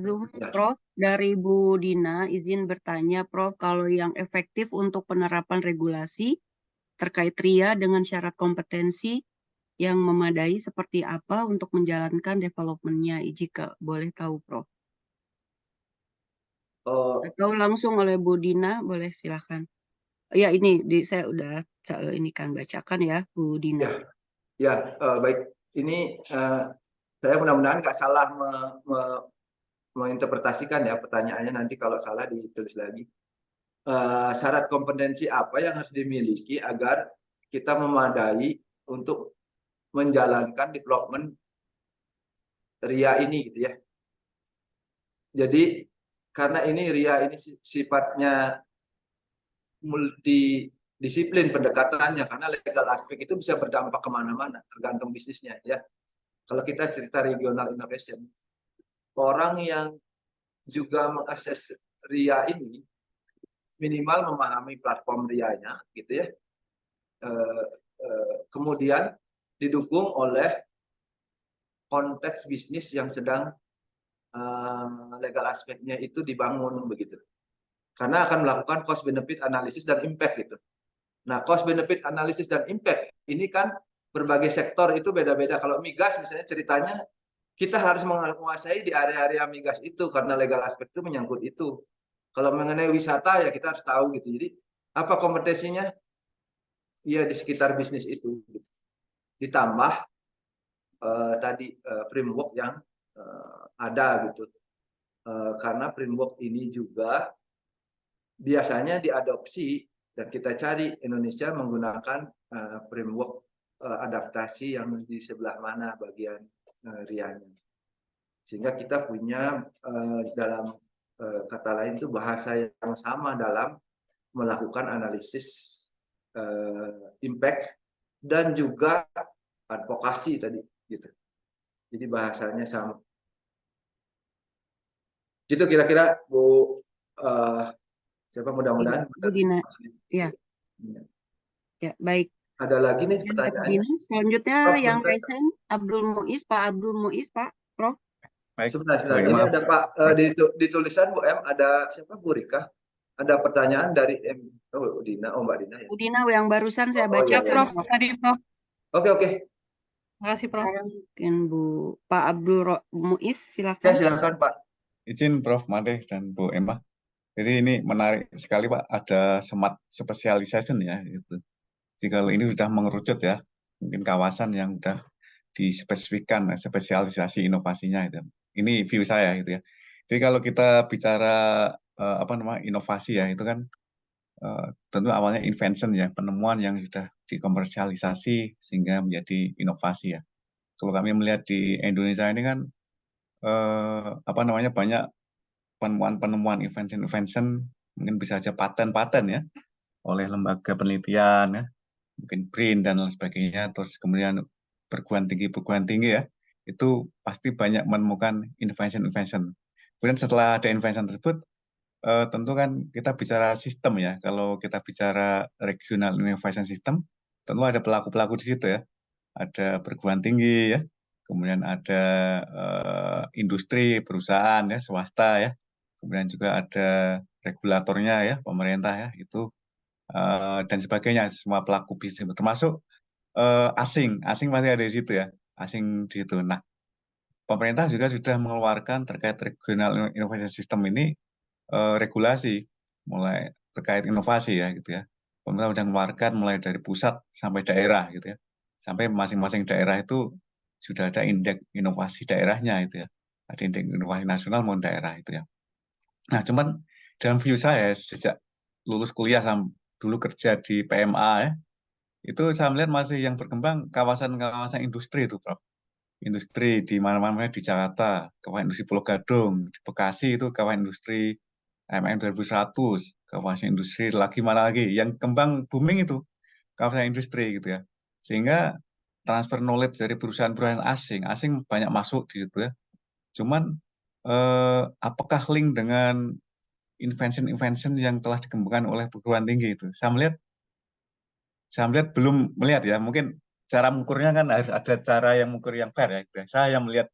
S2: Zoom,
S1: Ya.
S2: Prof, dari Bu Dina. Izin bertanya, Prof, kalau yang efektif untuk penerapan regulasi terkait RIA dengan syarat kompetensi yang memadai seperti apa untuk menjalankan development-nya, jika boleh tahu, Prof. Atau langsung oleh Bu Dina, boleh silakan. Ya, ini saya udah ini kan bacakan ya, Bu Dina.
S1: Ya, baik. Ini saya mudah-mudahan nggak salah menginterpretasikan ya pertanyaannya, nanti kalau salah ditulis lagi. Syarat kompetensi apa yang harus dimiliki agar kita memadai untuk menjalankan development RIA ini gitu ya. Jadi karena ini RIA ini sifatnya multidisiplin pendekatannya, karena legal aspek itu bisa berdampak kemana-mana tergantung bisnisnya ya. Kalau kita cerita regional innovation, orang yang juga mengakses RIA ini minimal memahami platform RIA-nya gitu ya. Kemudian didukung oleh konteks bisnis yang sedang legal aspeknya itu dibangun begitu. Karena akan melakukan cost benefit analysis dan impact gitu. Nah, cost benefit analysis dan impact ini kan berbagai sektor itu beda-beda. Kalau migas misalnya ceritanya kita harus menguasai di area-area migas itu karena legal aspek itu menyangkut itu. Kalau mengenai wisata ya kita harus tahu gitu. Jadi apa kompetensinya? Ya di sekitar bisnis itu. Ditambah tadi framework yang ada gitu. Karena framework ini juga biasanya diadopsi Dan kita cari Indonesia menggunakan framework adaptasi yang di sebelah mana bagian RIA-nya. Sehingga kita punya dalam kata lain itu bahasa yang sama dalam melakukan analisis impact dan juga advokasi tadi gitu. Jadi bahasanya sama. Gitu kira-kira Bu siapa mudah-mudahan
S2: Bu Dina. Ya. Ya, baik.
S1: ada lagi nih
S2: Bu
S1: pertanyaannya.
S2: Dina, selanjutnya
S1: Prof,
S2: yang
S1: bentar.
S2: raise hand Pak Abdul Muiz, Pak Prof.
S6: Baik,
S1: Sebentar.
S6: Bu
S1: Jadi
S6: Emma.
S1: ada Pak di tulisan Bu M ada siapa Bu Rika? Ada pertanyaan dari Dina, Mbak Dina ya.
S2: Bu Dina yang barusan saya
S1: Oh,
S2: baca.
S1: iya,
S4: Ya, Prof. Tadi, Prof.
S1: Oke.
S4: Makasih, Prof.
S2: Sekarang mungkin Pak Abdul Muiz,
S1: Ya,
S2: silakan.
S1: silakan Pak.
S6: Izin Prof. Made dan Bu Emma. Jadi ini menarik sekali Pak, ada smart specialization ya gitu. Jadi kalau ini sudah mengerucut ya, mungkin kawasan yang sudah dispesifikkan spesialisasi inovasinya itu. Ini view saya gitu ya. Jadi kalau kita bicara inovasi ya, itu kan tentu awalnya invention ya, penemuan yang sudah dikomersialisasi sehingga menjadi inovasi ya. Kalau kami melihat di Indonesia ini kan banyak penemuan invention mungkin bisa saja paten ya oleh lembaga penelitian ya, mungkin BRIN dan lain sebagainya, terus kemudian perguruan tinggi ya, itu pasti banyak menemukan invention. Kemudian setelah ada invention tersebut, tentu kan kita bicara sistem ya. Kalau kita bicara regional innovation system, tentu ada pelaku-pelaku di situ ya. Ada perguruan tinggi ya, kemudian ada industri, perusahaan ya, swasta ya, kemudian juga ada regulatornya ya, pemerintah ya, itu dan sebagainya, semua pelaku bisnis termasuk asing masih ada di situ ya, asing di situ. Nah, pemerintah juga sudah mengeluarkan terkait regional innovation system ini regulasi mulai terkait inovasi ya gitu ya. Pemerintah sudah mengeluarkan mulai dari pusat sampai daerah gitu ya, sampai masing-masing daerah itu sudah ada indeks inovasi daerahnya itu ya, ada indeks inovasi nasional maupun daerah itu ya. Nah, cuman dalam view saya sejak lulus kuliah dulu kerja di PMA ya, itu saya melihat masih yang berkembang kawasan-kawasan industri itu, Prof. Industri di mana-mana di Jakarta, kawasan industri Pulau Gadung, di Bekasi itu kawasan industri MM 2100, kawasan industri lagi mana lagi, yang kembang booming itu kawasan industri gitu ya. Sehingga transfer knowledge dari perusahaan-perusahaan asing banyak masuk di situ ya. Cuman apakah link dengan invention yang telah dikembangkan oleh perguruan tinggi itu? Saya melihat belum melihat ya. Mungkin cara mengukurnya kan harus ada cara yang mengukur yang fair ya. Gitu ya. Saya yang melihat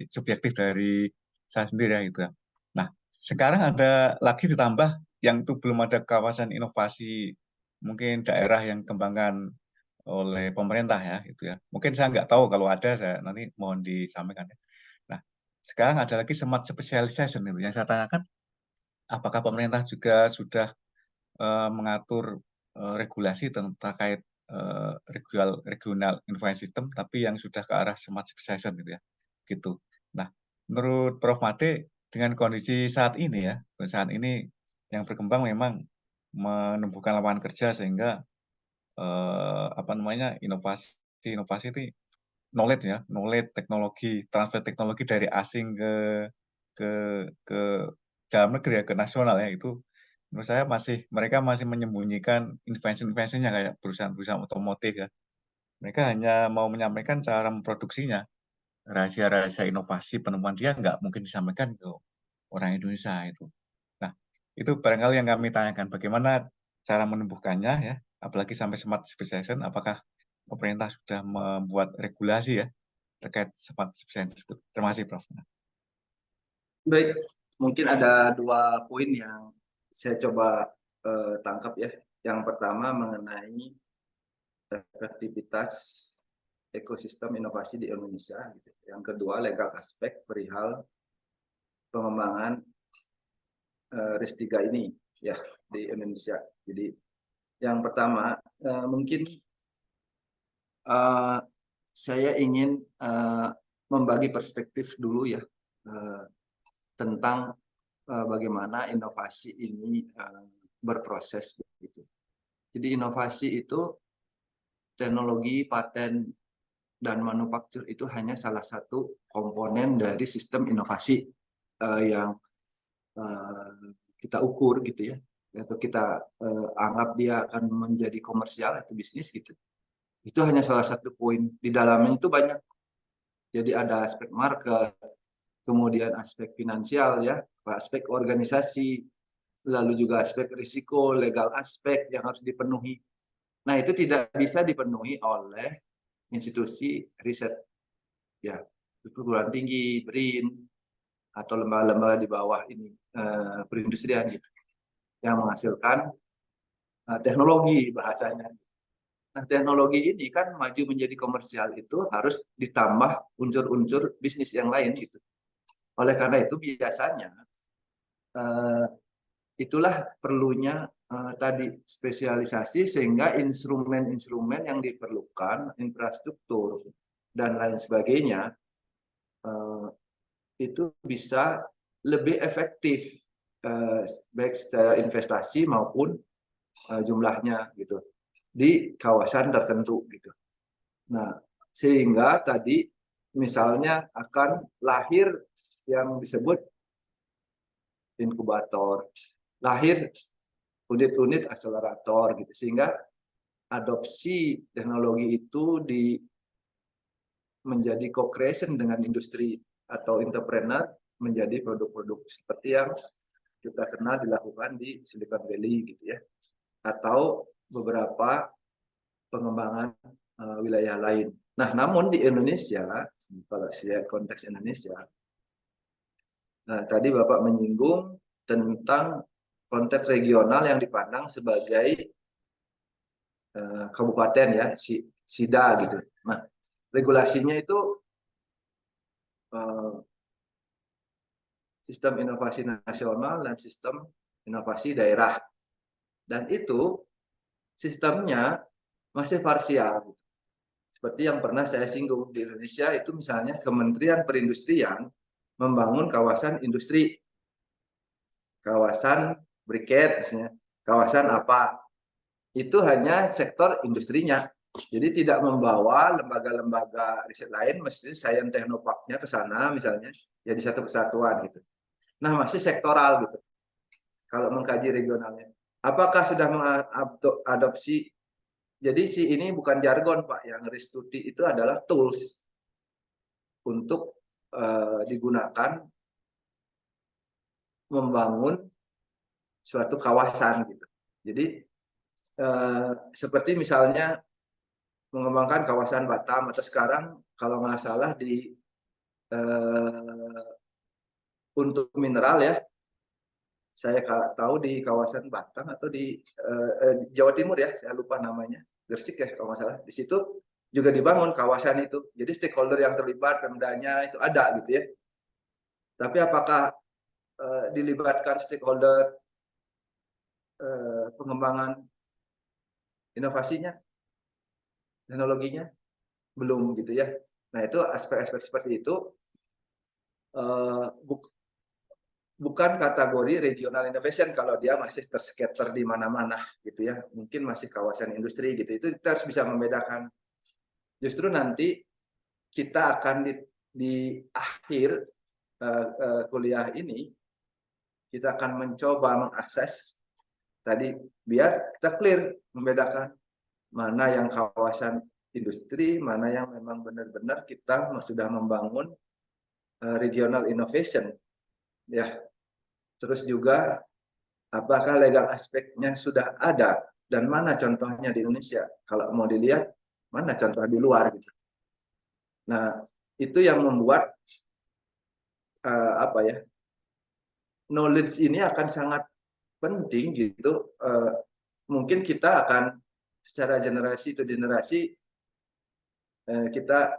S6: subjektif dari saya sendiri ya gitu ya. Nah, sekarang ada lagi ditambah yang itu belum ada kawasan inovasi mungkin daerah yang kembangkan oleh pemerintah ya gitu ya. Mungkin saya nggak tahu, kalau ada saya nanti mohon disampaikan ya. Nah, sekarang ada lagi smart specialization itu yang saya tanyakan, apakah pemerintah juga sudah mengatur regulasi terkait regional innovation system, tapi yang sudah ke arah smart specialization gitu ya, gitu. Nah, menurut Prof. Made dengan kondisi saat ini ya, yang berkembang memang menumbuhkan lapangan kerja sehingga inovasi itu knowledge teknologi, transfer teknologi dari asing ke ke dalam negeri ya, ke nasional ya, itu menurut saya mereka masih menyembunyikan invention-nya kayak perusahaan-perusahaan otomotif ya. Mereka hanya mau menyampaikan cara memproduksinya. Rahasia-rahasia inovasi penemuan dia nggak mungkin disampaikan ke orang Indonesia itu. Nah, itu barangkali yang kami tanyakan, bagaimana cara menumbuhkannya ya, apalagi sampai smart specialization, apakah pemerintah sudah membuat regulasi ya terkait smart specialization tersebut. Terima kasih, Prof.
S1: Baik, mungkin ada 2 poin yang saya coba tangkap ya. Yang pertama mengenai efektivitas ekosistem inovasi di Indonesia. Yang kedua legal aspek perihal pengembangan RIS3 ini ya di Indonesia. Jadi yang pertama mungkin saya ingin membagi perspektif dulu ya tentang bagaimana inovasi ini berproses begitu. Jadi inovasi itu teknologi, paten, dan manufaktur itu hanya salah satu komponen dari sistem inovasi yang kita ukur gitu ya, atau kita anggap dia akan menjadi komersial atau bisnis gitu. Itu hanya salah satu poin. Di dalamnya itu banyak. Jadi ada aspek market, kemudian aspek finansial ya, aspek organisasi, lalu juga aspek risiko, legal aspek yang harus dipenuhi. Nah, itu tidak bisa dipenuhi oleh institusi riset ya, perguruan tinggi, BRIN, atau lembaga-lembaga di bawah ini perindustrian gitu, yang menghasilkan teknologi bahasanya. Nah, teknologi ini kan maju menjadi komersial itu harus ditambah unsur-unsur bisnis yang lain gitu. Oleh karena itu biasanya itulah perlunya tadi spesialisasi, sehingga instrumen-instrumen yang diperlukan, infrastruktur dan lain sebagainya itu bisa lebih efektif baik secara investasi maupun jumlahnya gitu di kawasan tertentu gitu. Nah, sehingga tadi misalnya akan lahir yang disebut inkubator, lahir unit-unit akselerator gitu, sehingga adopsi teknologi itu menjadi co-creation dengan industri atau entrepreneur, menjadi produk-produk seperti yang kita kenal dilakukan di Silicon Valley gitu ya, atau beberapa pengembangan wilayah lain. Nah, namun di Indonesia, kalau saya konteks Indonesia, tadi Bapak menyinggung tentang konteks regional yang dipandang sebagai kabupaten ya, SIDA gitu. Nah, regulasinya itu sistem inovasi nasional dan sistem inovasi daerah. Dan itu sistemnya masih parsial. Seperti yang pernah saya singgung, di Indonesia itu misalnya Kementerian Perindustrian membangun kawasan industri, kawasan briket misalnya, kawasan apa, itu hanya sektor industrinya. Jadi tidak membawa lembaga-lembaga riset lain, mesti Sains Teknoparknya ke sana misalnya, jadi satu kesatuan gitu. Nah, masih sektoral gitu. Kalau mengkaji regionalnya, apakah sudah mengadopsi? Jadi ini bukan jargon Pak, yang RIS2T itu adalah tools untuk digunakan membangun suatu kawasan gitu. Jadi seperti misalnya mengembangkan kawasan Batam, atau sekarang kalau nggak salah untuk mineral ya, saya tahu di kawasan Batam atau di Jawa Timur ya, saya lupa namanya, Gresik ya kalau nggak salah. Di situ juga dibangun kawasan itu. Jadi stakeholder yang terlibat, pemdanya itu ada gitu ya. Tapi apakah dilibatkan stakeholder pengembangan inovasinya, teknologinya? Belum gitu ya. Nah, itu aspek-aspek seperti itu bukan kategori regional innovation kalau dia masih terscatter di mana-mana gitu ya. Mungkin masih kawasan industri gitu. Itu kita harus bisa membedakan. Justru nanti kita akan di akhir kuliah ini, kita akan mencoba mengakses tadi biar kita clear membedakan mana yang kawasan industri, mana yang memang benar-benar kita sudah membangun regional innovation ya. Terus juga apakah legal aspeknya sudah ada dan mana contohnya di Indonesia. Kalau mau dilihat mana contoh di luar gitu. Nah, itu yang membuat knowledge ini akan sangat penting gitu. Mungkin kita akan secara generasi ke generasi kita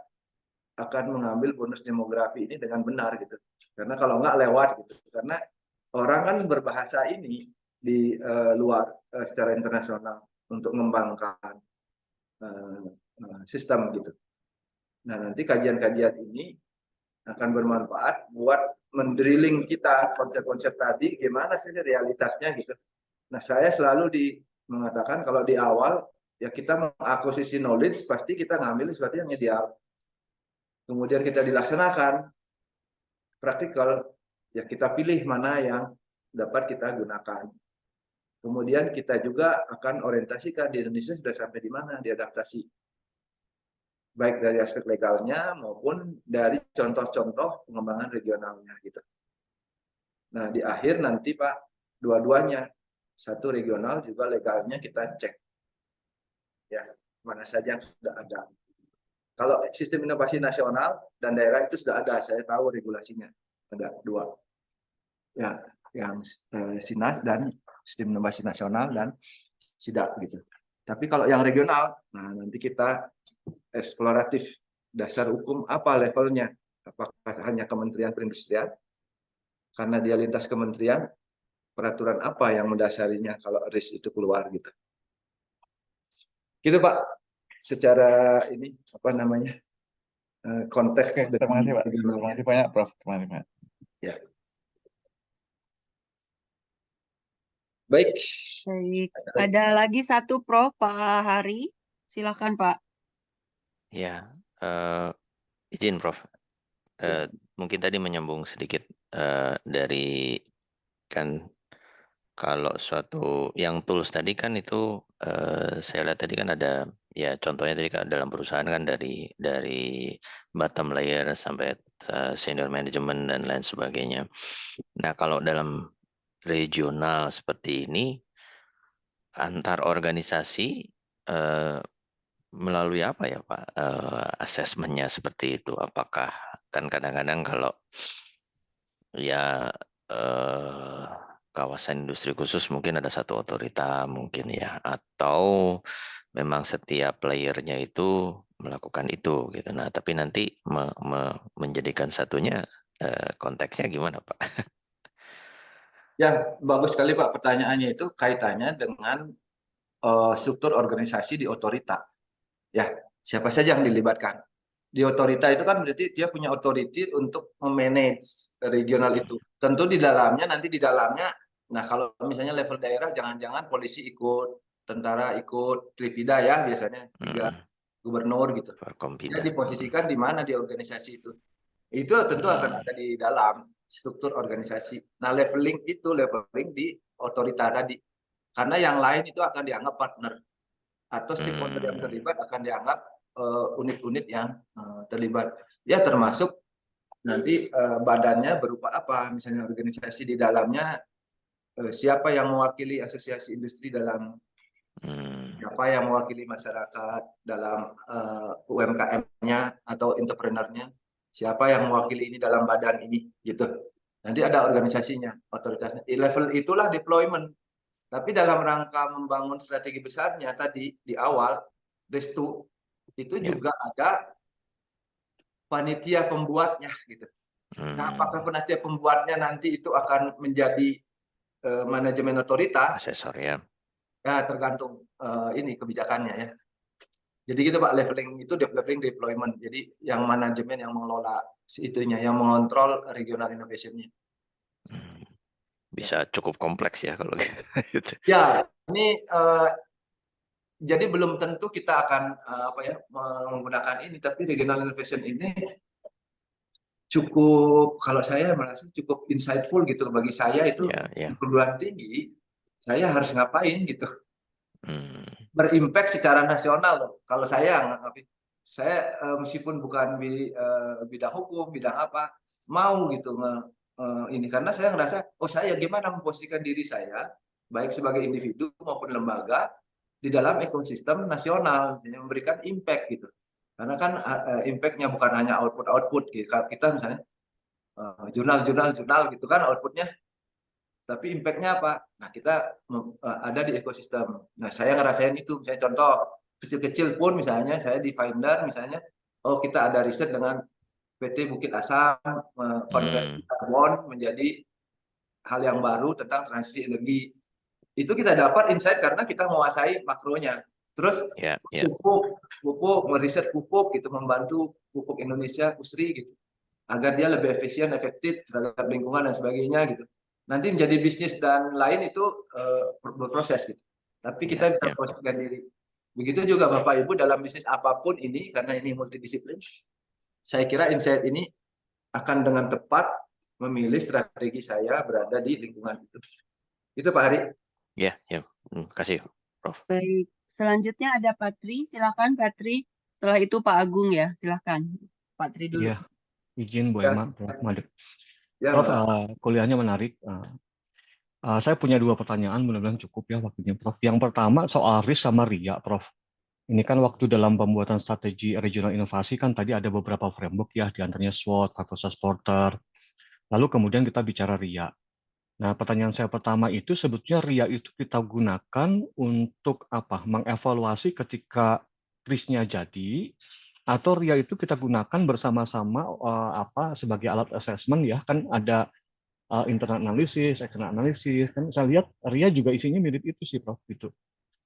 S1: akan mengambil bonus demografi ini dengan benar gitu. Karena kalau nggak lewat gitu. Karena orang kan berbahasa ini di luar secara internasional untuk mengembangkan sistem gitu. Nah, nanti kajian-kajian ini akan bermanfaat buat mendrilling kita konsep-konsep tadi, gimana sih realitasnya gitu. Nah, saya selalu mengatakan kalau di awal ya kita mengakuisisi knowledge, pasti kita ngambil sesuatu yang ideal. Kemudian kita dilaksanakan praktikal, ya kita pilih mana yang dapat kita gunakan. Kemudian kita juga akan orientasikan di Indonesia sudah sampai di mana diadaptasi. Baik dari aspek legalnya maupun dari contoh-contoh pengembangan regionalnya gitu. Nah, di akhir nanti Pak, dua-duanya, satu regional juga legalnya kita cek. Ya, mana saja yang sudah ada. Kalau sistem inovasi nasional dan daerah itu sudah ada, saya tahu regulasinya. Ada dua. Ya, yang SINAS dan sistem inovasi nasional dan SIDA gitu. Tapi kalau yang regional, nah nanti kita eksploratif dasar hukum apa levelnya, apakah hanya Kementerian Perindustrian karena dia lintas kementerian, peraturan apa yang mendasarinya kalau RIS itu keluar gitu. Gitu Pak, secara ini apa namanya konteks.
S6: Oke, terima kasih Pak. Terima kasih banyak Prof. Terima kasih banyak.
S1: Ya. Baik.
S2: Baik, ada lagi satu Prof, Pak Hari. Silakan Pak.
S7: Ya, izin Prof. Mungkin tadi menyambung sedikit dari kan kalau suatu yang tools tadi kan itu saya lihat tadi kan ada ya contohnya tadi kan dalam perusahaan kan dari bottom layer sampai senior management dan lain sebagainya. Nah, kalau dalam regional seperti ini antar organisasi melalui apa ya Pak asesmennya seperti itu? Apakah kan kadang-kadang kalau ya kawasan industri khusus mungkin ada satu otorita mungkin ya, atau memang setiap playernya itu melakukan itu gitu. Nah, tapi nanti menjadikan satunya konteksnya gimana Pak?
S1: Ya, bagus sekali Pak pertanyaannya itu kaitannya dengan struktur organisasi di otorita. Ya, siapa saja yang dilibatkan. Di otorita itu kan berarti dia punya authority untuk memanage regional itu. Tentu di dalamnya, nah kalau misalnya level daerah jangan-jangan polisi ikut, tentara ikut, Tripida ya biasanya, 3 gubernur gitu. Dia diposisikan di mana di organisasi itu. Itu tentu akan ada di dalam struktur organisasi. Nah, leveling di otorita tadi. Karena yang lain itu akan dianggap partner. Atau stakeholder yang terlibat akan dianggap unit-unit yang terlibat. Ya termasuk nanti badannya berupa apa. Misalnya organisasi di dalamnya siapa yang mewakili asosiasi industri dalam, siapa yang mewakili masyarakat dalam UMKM-nya atau entrepreneur-nya, siapa yang mewakili ini dalam badan ini gitu. Nanti ada organisasinya, otoritasnya. Di level itulah deployment. Tapi dalam rangka membangun strategi besarnya tadi di awal, restu itu juga ada panitia pembuatnya gitu. Nah, apakah panitia pembuatnya nanti itu akan menjadi manajemen otorita?
S7: Asesor ya.
S1: Ya tergantung ini kebijakannya ya. Jadi gitu Pak, leveling itu leveling deployment. Jadi yang manajemen yang mengelola itunya, yang mengontrol regional innovation-nya.
S7: Bisa cukup kompleks ya kalau gitu.
S1: Ya, ini jadi belum tentu kita akan menggunakan ini, tapi regional innovation ini cukup, kalau saya merasa cukup insightful gitu bagi saya itu. Perguruan tinggi saya harus ngapain gitu, berimpact secara nasional loh. Kalau saya meskipun bukan bidang hukum, bidang apa, mau gitu ini karena saya ngerasa saya gimana memposisikan diri saya baik sebagai individu maupun lembaga di dalam ekosistem nasional, memberikan impact gitu. Karena kan impact-nya bukan hanya output gitu. Kita misalnya jurnal gitu kan outputnya, tapi impact-nya apa? Nah, kita ada di ekosistem. Nah, saya ngerasain itu. Misalnya contoh kecil-kecil pun misalnya saya di Finder misalnya, kita ada riset dengan PT Bukit Asam konversi karbon menjadi hal yang baru tentang transisi energi. Itu kita dapat insight karena kita menguasai makronya. Terus pupuk meriset pupuk gitu, membantu pupuk Indonesia, Pusri gitu, agar dia lebih efisien, efektif terhadap lingkungan dan sebagainya gitu. Nanti menjadi bisnis dan lain itu berproses gitu. Tapi kita
S7: Ya,
S1: bisa
S7: ya.
S1: posisikan diri. Begitu juga Bapak Ibu dalam bisnis apapun ini, karena ini multidisiplin, saya kira insight ini akan dengan tepat memilih strategi saya berada di lingkungan itu. Itu Pak Hari.
S7: Ya, ya. Kasih, Prof.
S2: Baik, selanjutnya ada Patri. Silakan Patri. Setelah itu Pak Agung ya, silakan. Patri dulu.
S8: Iya, izin Bu
S1: Ya.
S8: Emma, Prof. Madep.
S1: Ya,
S8: Prof,
S1: Mbak.
S8: kuliahnya menarik. Saya punya 2 pertanyaan, mudah-mudahan cukup ya waktunya, Prof. Yang pertama soal risk sama RIA, Prof. Ini kan waktu dalam pembuatan strategi regional inovasi kan tadi ada beberapa framework ya, diantaranya SWOT, Factor Porter. Lalu kemudian kita bicara RIA. Nah, pertanyaan saya pertama itu sebetulnya RIA itu kita gunakan untuk apa? Mengevaluasi ketika risknya jadi, atau RIA itu kita gunakan bersama-sama sebagai alat assessment ya, kan ada internal analysis, external analysis, kan saya lihat RIA juga isinya mirip itu sih Prof. Gitu.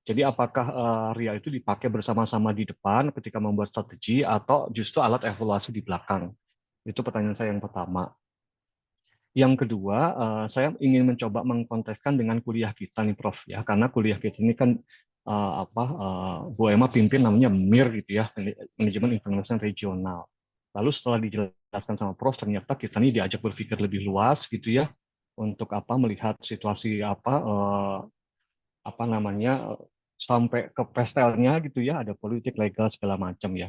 S8: Jadi apakah RIA itu dipakai bersama-sama di depan ketika membuat strategi atau justru alat evaluasi di belakang? Itu pertanyaan saya yang pertama. Yang kedua, saya ingin mencoba mengkontekskan dengan kuliah kita nih Prof ya, karena kuliah kita ini kan Bu Emma pimpin namanya MIR gitu ya, Manajemen Internasional Regional. Lalu setelah dijelaskan sama Prof, ternyata kita ini diajak berpikir lebih luas gitu ya, untuk melihat situasi sampai ke pestelnya gitu ya, ada politik, legal segala macam ya.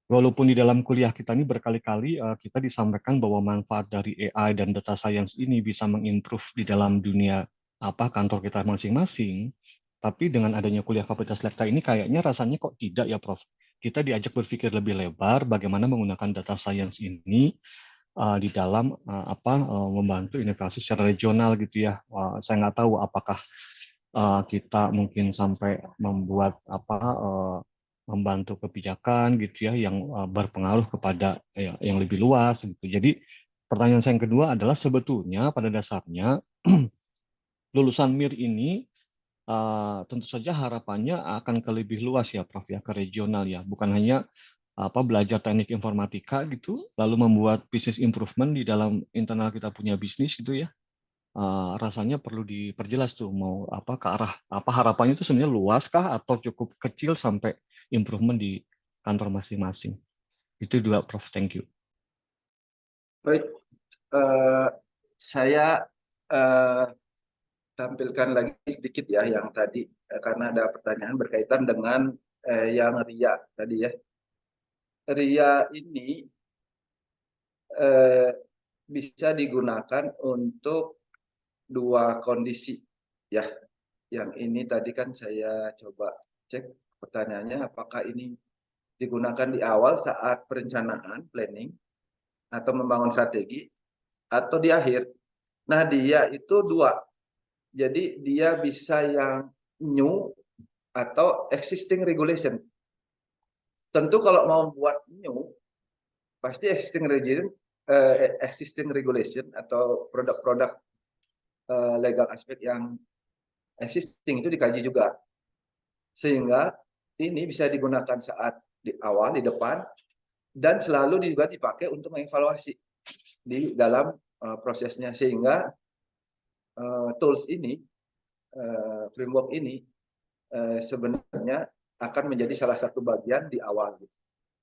S8: Walaupun di dalam kuliah kita ini berkali-kali kita disampaikan bahwa manfaat dari AI dan data science ini bisa mengimprove di dalam dunia kantor kita masing-masing, tapi dengan adanya kuliah Fakultas Lekta ini kayaknya rasanya kok tidak ya Prof. Kita diajak berpikir lebih lebar bagaimana menggunakan data science ini di dalam membantu inovasi secara regional gitu ya. Saya nggak tahu apakah kita mungkin sampai membuat membantu kebijakan gitu ya yang berpengaruh kepada yang lebih luas gitu. Jadi pertanyaan saya yang kedua adalah sebetulnya pada dasarnya lulusan MIR ini tentu saja harapannya akan ke lebih luas ya Prof ya, ke regional ya, bukan hanya belajar teknik informatika gitu lalu membuat business improvement di dalam internal kita punya bisnis gitu ya. Rasanya perlu diperjelas tuh mau ke arah harapannya itu sebenarnya luas kah atau cukup kecil sampai improvement di kantor masing-masing. Itu 2 Prof. Thank you.
S1: Baik, saya tampilkan lagi sedikit ya yang tadi karena ada pertanyaan berkaitan dengan yang RIA tadi ya. RIA ini bisa digunakan untuk 2 kondisi ya. Yang ini tadi kan saya coba cek pertanyaannya apakah ini digunakan di awal saat perencanaan planning atau membangun strategi atau di akhir. Nah, dia itu 2. Jadi dia bisa yang new atau existing regulation. Tentu kalau mau buat new pasti existing regulation atau produk-produk legal aspek yang existing itu dikaji juga. Sehingga ini bisa digunakan saat di awal, di depan, dan selalu juga dipakai untuk mengevaluasi di dalam prosesnya. Sehingga tools ini, framework ini sebenarnya akan menjadi salah satu bagian di awal.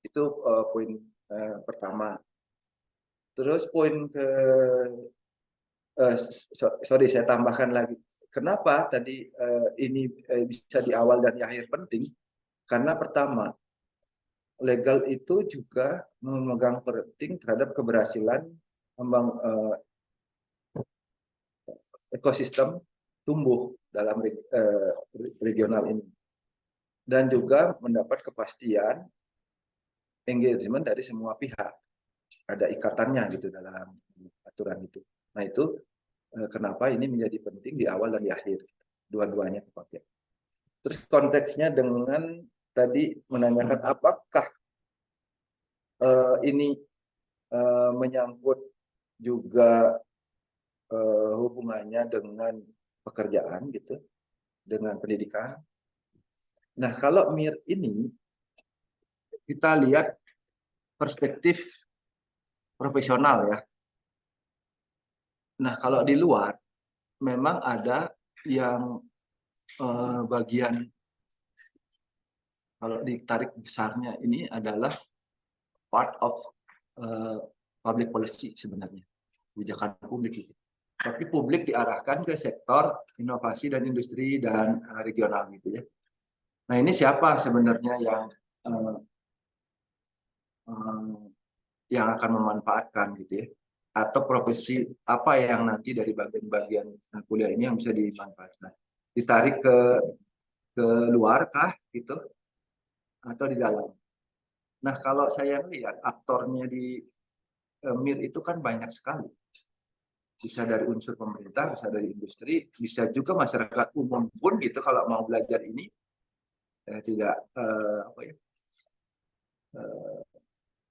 S1: Itu poin pertama. Terus poin sorry saya tambahkan lagi. Kenapa tadi ini bisa di awal dan di akhir penting? Karena pertama, legal itu juga memegang penting terhadap keberhasilan ekosistem tumbuh dalam regional ini. Dan juga mendapat kepastian engagement dari semua pihak. Ada ikatannya gitu dalam aturan itu. Nah itu kenapa ini menjadi penting di awal dan di akhir. Dua-duanya dipakai. Terus konteksnya dengan tadi menanyakan apakah ini menyangkut juga hubungannya dengan pekerjaan gitu, dengan pendidikan. Nah, kalau MIR ini kita lihat perspektif profesional ya. Nah, kalau di luar memang ada yang bagian kalau ditarik besarnya ini adalah part of public policy sebenarnya, kebijakan publik itu. Tapi publik diarahkan ke sektor inovasi dan industri dan regional gitu ya. Nah ini siapa sebenarnya yang akan memanfaatkan gitu ya? Atau profesi apa yang nanti dari bagian-bagian kuliah ini yang bisa dimanfaatkan? Ditarik ke luar kah gitu? Atau di dalam? Nah kalau saya lihat aktornya di MIR itu kan banyak sekali. Bisa dari unsur pemerintah, bisa dari industri, bisa juga masyarakat umum pun gitu kalau mau belajar ini tidak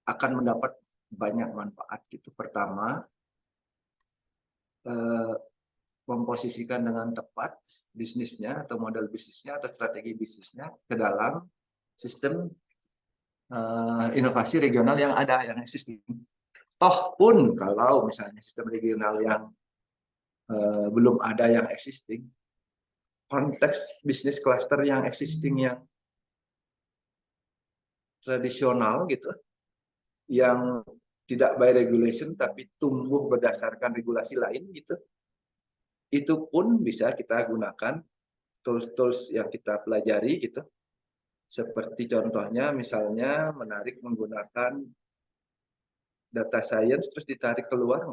S1: akan mendapat banyak manfaat gitu. Pertama, memposisikan dengan tepat bisnisnya atau model bisnisnya atau strategi bisnisnya ke dalam sistem inovasi regional yang ada, yang existing. Toh pun kalau misalnya sistem regional yang belum ada yang existing, konteks bisnis cluster yang existing yang tradisional gitu, yang tidak by regulation tapi tumbuh berdasarkan regulasi lain gitu, itu pun bisa kita gunakan tools-tools yang kita pelajari gitu. Seperti contohnya misalnya menarik menggunakan data science terus ditarik keluar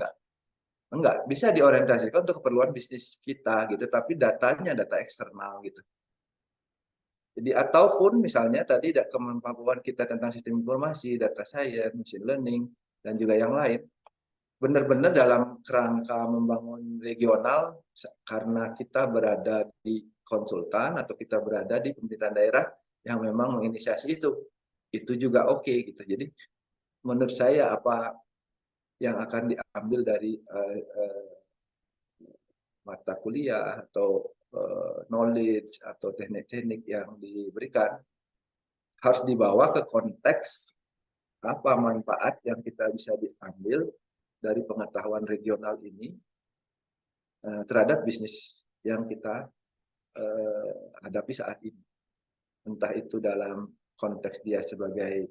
S1: enggak bisa diorientasikan untuk keperluan bisnis kita gitu, tapi datanya data eksternal gitu. Jadi ataupun misalnya tadi kemampuan kita tentang sistem informasi, data science, machine learning dan juga yang lain benar-benar dalam kerangka membangun regional karena kita berada di konsultan atau kita berada di pemerintahan daerah yang memang menginisiasi itu juga oke gitu. Jadi menurut saya apa yang akan diambil dari mata kuliah atau knowledge atau teknik-teknik yang diberikan harus dibawa ke konteks apa manfaat yang kita bisa diambil dari pengetahuan regional ini terhadap bisnis yang kita hadapi saat ini. Entah itu dalam konteks dia sebagai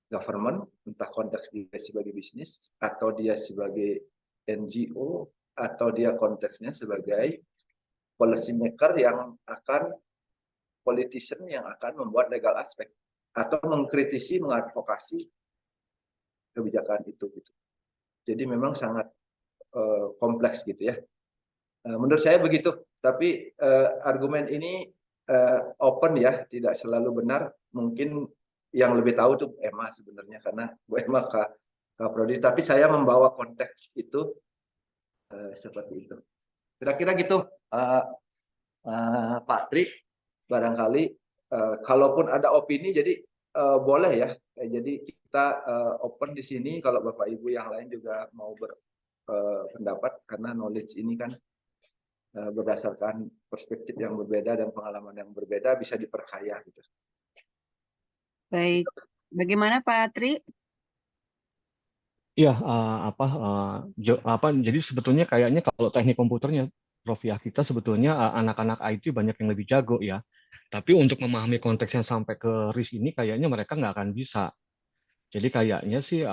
S1: government, entah konteks dia sebagai bisnis, atau dia sebagai NGO, atau dia konteksnya sebagai policy maker yang akan, politician yang akan membuat legal aspek, atau mengkritisi, mengadvokasi kebijakan itu. Gitu. Jadi memang sangat kompleks gitu ya. Menurut saya begitu, tapi argumen ini open ya, tidak selalu benar. Mungkin yang lebih tahu tuh Emma sebenarnya, karena Bu Emma Prodi, tapi saya membawa konteks itu seperti itu. Kira-kira gitu, Pak Tri, barangkali kalaupun ada opini, jadi boleh ya. Jadi kita open di sini, kalau Bapak Ibu yang lain juga mau berpendapat, karena knowledge ini kan berdasarkan perspektif yang berbeda dan pengalaman yang berbeda bisa diperkaya gitu.
S2: Baik, bagaimana Pak Tri?
S8: Iya, jadi sebetulnya kayaknya kalau teknik komputernya, Prof ya, kita sebetulnya anak-anak IT banyak yang lebih jago ya. Tapi untuk memahami konteks yang sampai ke RIS ini kayaknya mereka nggak akan bisa. Jadi kayaknya sih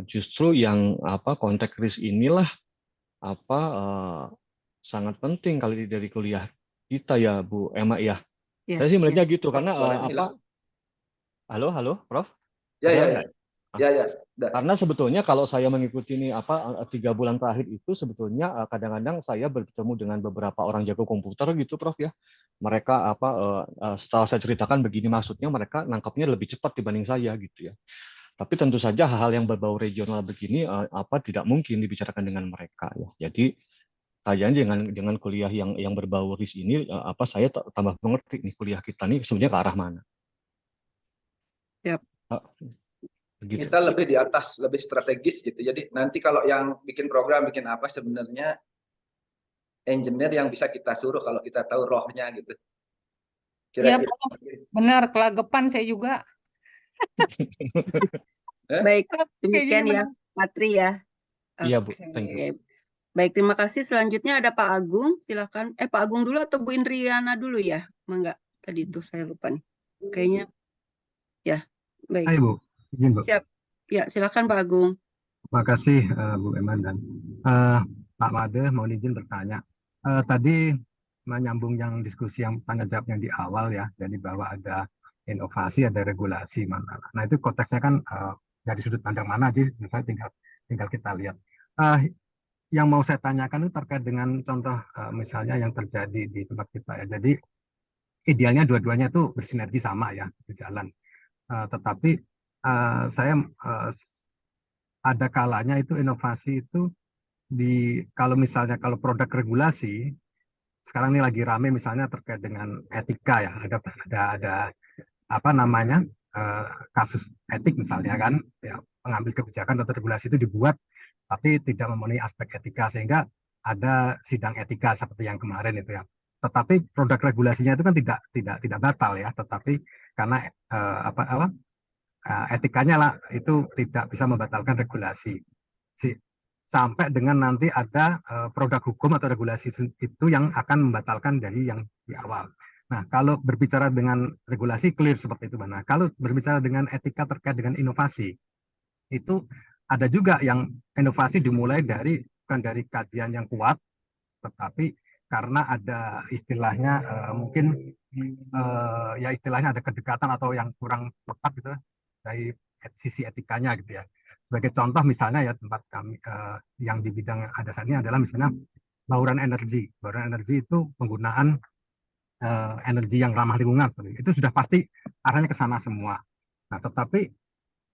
S8: justru yang konteks RIS inilah sangat penting kali dari kuliah kita ya, Bu Emma ya.
S2: Ya,
S8: Saya sih melihatnya
S2: ya.
S8: gitu karena Halo, Prof?
S1: Ya.
S8: Karena sebetulnya kalau saya mengikuti ini 3 bulan terakhir itu sebetulnya kadang-kadang saya bertemu dengan beberapa orang jago komputer gitu, Prof ya. Mereka setelah saya ceritakan begini maksudnya, mereka nangkapnya lebih cepat dibanding saya gitu ya. Tapi tentu saja hal-hal yang berbau regional begini tidak mungkin dibicarakan dengan mereka ya. Jadi kayaknya dengan kuliah yang berbau RIS ini saya tambah mengerti nih kuliah kita nih sebenarnya ke arah mana.
S2: Yap.
S8: Begitu.
S1: Kita lebih di atas, lebih strategis gitu. Jadi nanti kalau yang bikin program, bikin apa sebenarnya engineer yang bisa kita suruh kalau kita tahu rohnya gitu.
S4: Iya, benar, kelagepan saya juga.
S2: Baik, demikian ya, Pak Tri ya.
S8: Iya, Bu.
S2: Oke.
S8: Thank you.
S2: Baik, terima kasih. Selanjutnya ada Pak Agung. Silakan. Pak Agung dulu atau Bu Indriana dulu ya? Mangga. Tadi itu saya lupa nih. Kayaknya ya. Baik.
S9: Hai Bu, izin Bu.
S2: Siap. Ya, silakan Pak Agung.
S9: Terima kasih Bu Eman dan Pak Made, mohon izin bertanya. Tadi menyambung yang diskusi yang tanya jawab yang di awal ya, jadi bahwa ada inovasi, ada regulasi mana. Nah itu konteksnya kan dari sudut pandang mana aja, misalnya tinggal kita lihat. Yang mau saya tanyakan itu terkait dengan contoh misalnya yang terjadi di tempat kita ya. Jadi idealnya dua-duanya itu bersinergi sama ya, berjalan. Tetapi saya ada kalanya itu inovasi itu kalau misalnya kalau produk regulasi sekarang ini lagi rame misalnya terkait dengan etika ya, ada apa namanya kasus etik misalnya kan ya, pengambil kebijakan atau regulasi itu dibuat tapi tidak memenuhi aspek etika sehingga ada sidang etika seperti yang kemarin itu ya. Tetapi produk regulasinya itu kan tidak batal ya, tetapi karena etikanya lah itu tidak bisa membatalkan regulasi. Sampai dengan nanti ada produk hukum atau regulasi itu yang akan membatalkan dari yang di awal. Nah, kalau berbicara dengan regulasi clear seperti itu, mana? Kalau berbicara dengan etika terkait dengan inovasi, itu ada juga yang inovasi dimulai bukan dari kajian yang kuat, tetapi karena ada istilahnya mungkin ya istilahnya ada kedekatan atau yang kurang tepat gitu dari sisi etikanya gitu ya. Sebagai contoh misalnya ya tempat kami yang di bidang ada saat ini adalah misalnya bauran energi. Bauran energi itu penggunaan energi yang ramah lingkungan seperti itu sudah pasti arahnya ke sana semua. Nah, tetapi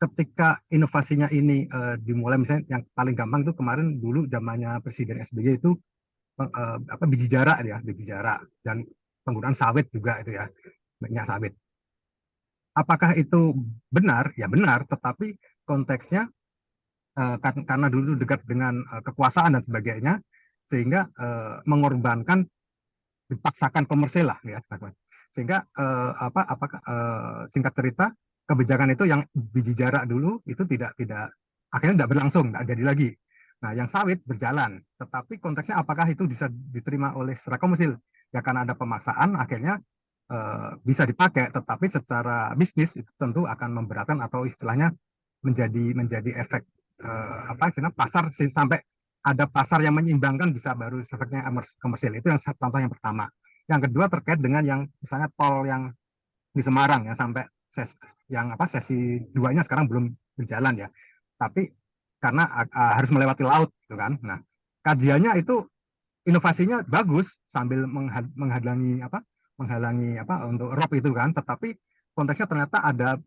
S9: ketika inovasinya ini dimulai misalnya yang paling gampang itu kemarin dulu zamannya Presiden SBY itu biji jarak ya, biji jarak dan penggunaan sawit juga itu ya, minyak sawit. Apakah itu benar? Ya benar, tetapi konteksnya karena dulu dekat dengan kekuasaan dan sebagainya, sehingga mengorbankan dipaksakan komersil lah ya, sehingga singkat cerita kebijakan itu yang biji jarak dulu itu tidak akhirnya tidak berlangsung, tidak jadi lagi. Nah, yang sawit berjalan, tetapi konteksnya apakah itu bisa diterima oleh secara komersil? Ya karena ada pemaksaan, akhirnya bisa dipakai, tetapi secara bisnis itu tentu akan memberatkan atau istilahnya menjadi efek pasar sampai ada pasar yang menyeimbangkan bisa baru efeknya komersil. Itu yang contoh yang pertama. Yang kedua terkait dengan yang misalnya tol yang di Semarang ya sampai sesi 2-nya sekarang belum berjalan ya. Tapi karena harus melewati laut gitu kan. Nah, kajiannya itu inovasinya bagus sambil menghalangi untuk rob itu kan, tetapi konteksnya ternyata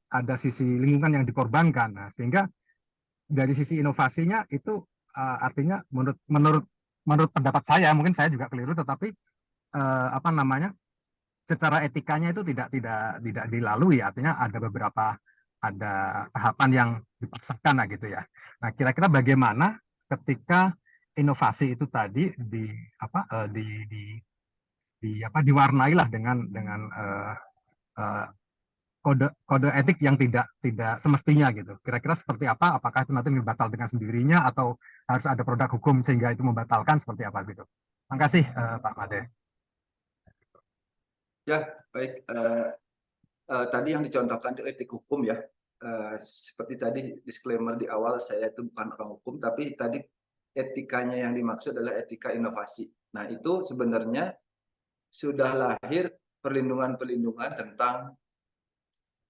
S9: ada sisi lingkungan yang dikorbankan. Nah, sehingga dari sisi inovasinya itu artinya menurut pendapat saya, mungkin saya juga keliru, tetapi secara etikanya itu tidak dilalui, artinya ada tahapan yang dipaksakan lah gitu ya. Nah, kira-kira bagaimana ketika inovasi itu tadi diwarnai lah dengan kode etik yang tidak semestinya gitu. Kira-kira seperti apa? Apakah itu nanti batal dengan sendirinya atau harus ada produk hukum sehingga itu membatalkan seperti apa gitu? Terima kasih Pak Made.
S1: Ya, baik. Tadi yang dicontohkan itu etik hukum ya. Seperti tadi disclaimer di awal, saya itu bukan orang hukum, tapi tadi etikanya yang dimaksud adalah etika inovasi. Nah, itu sebenarnya sudah lahir perlindungan-perlindungan tentang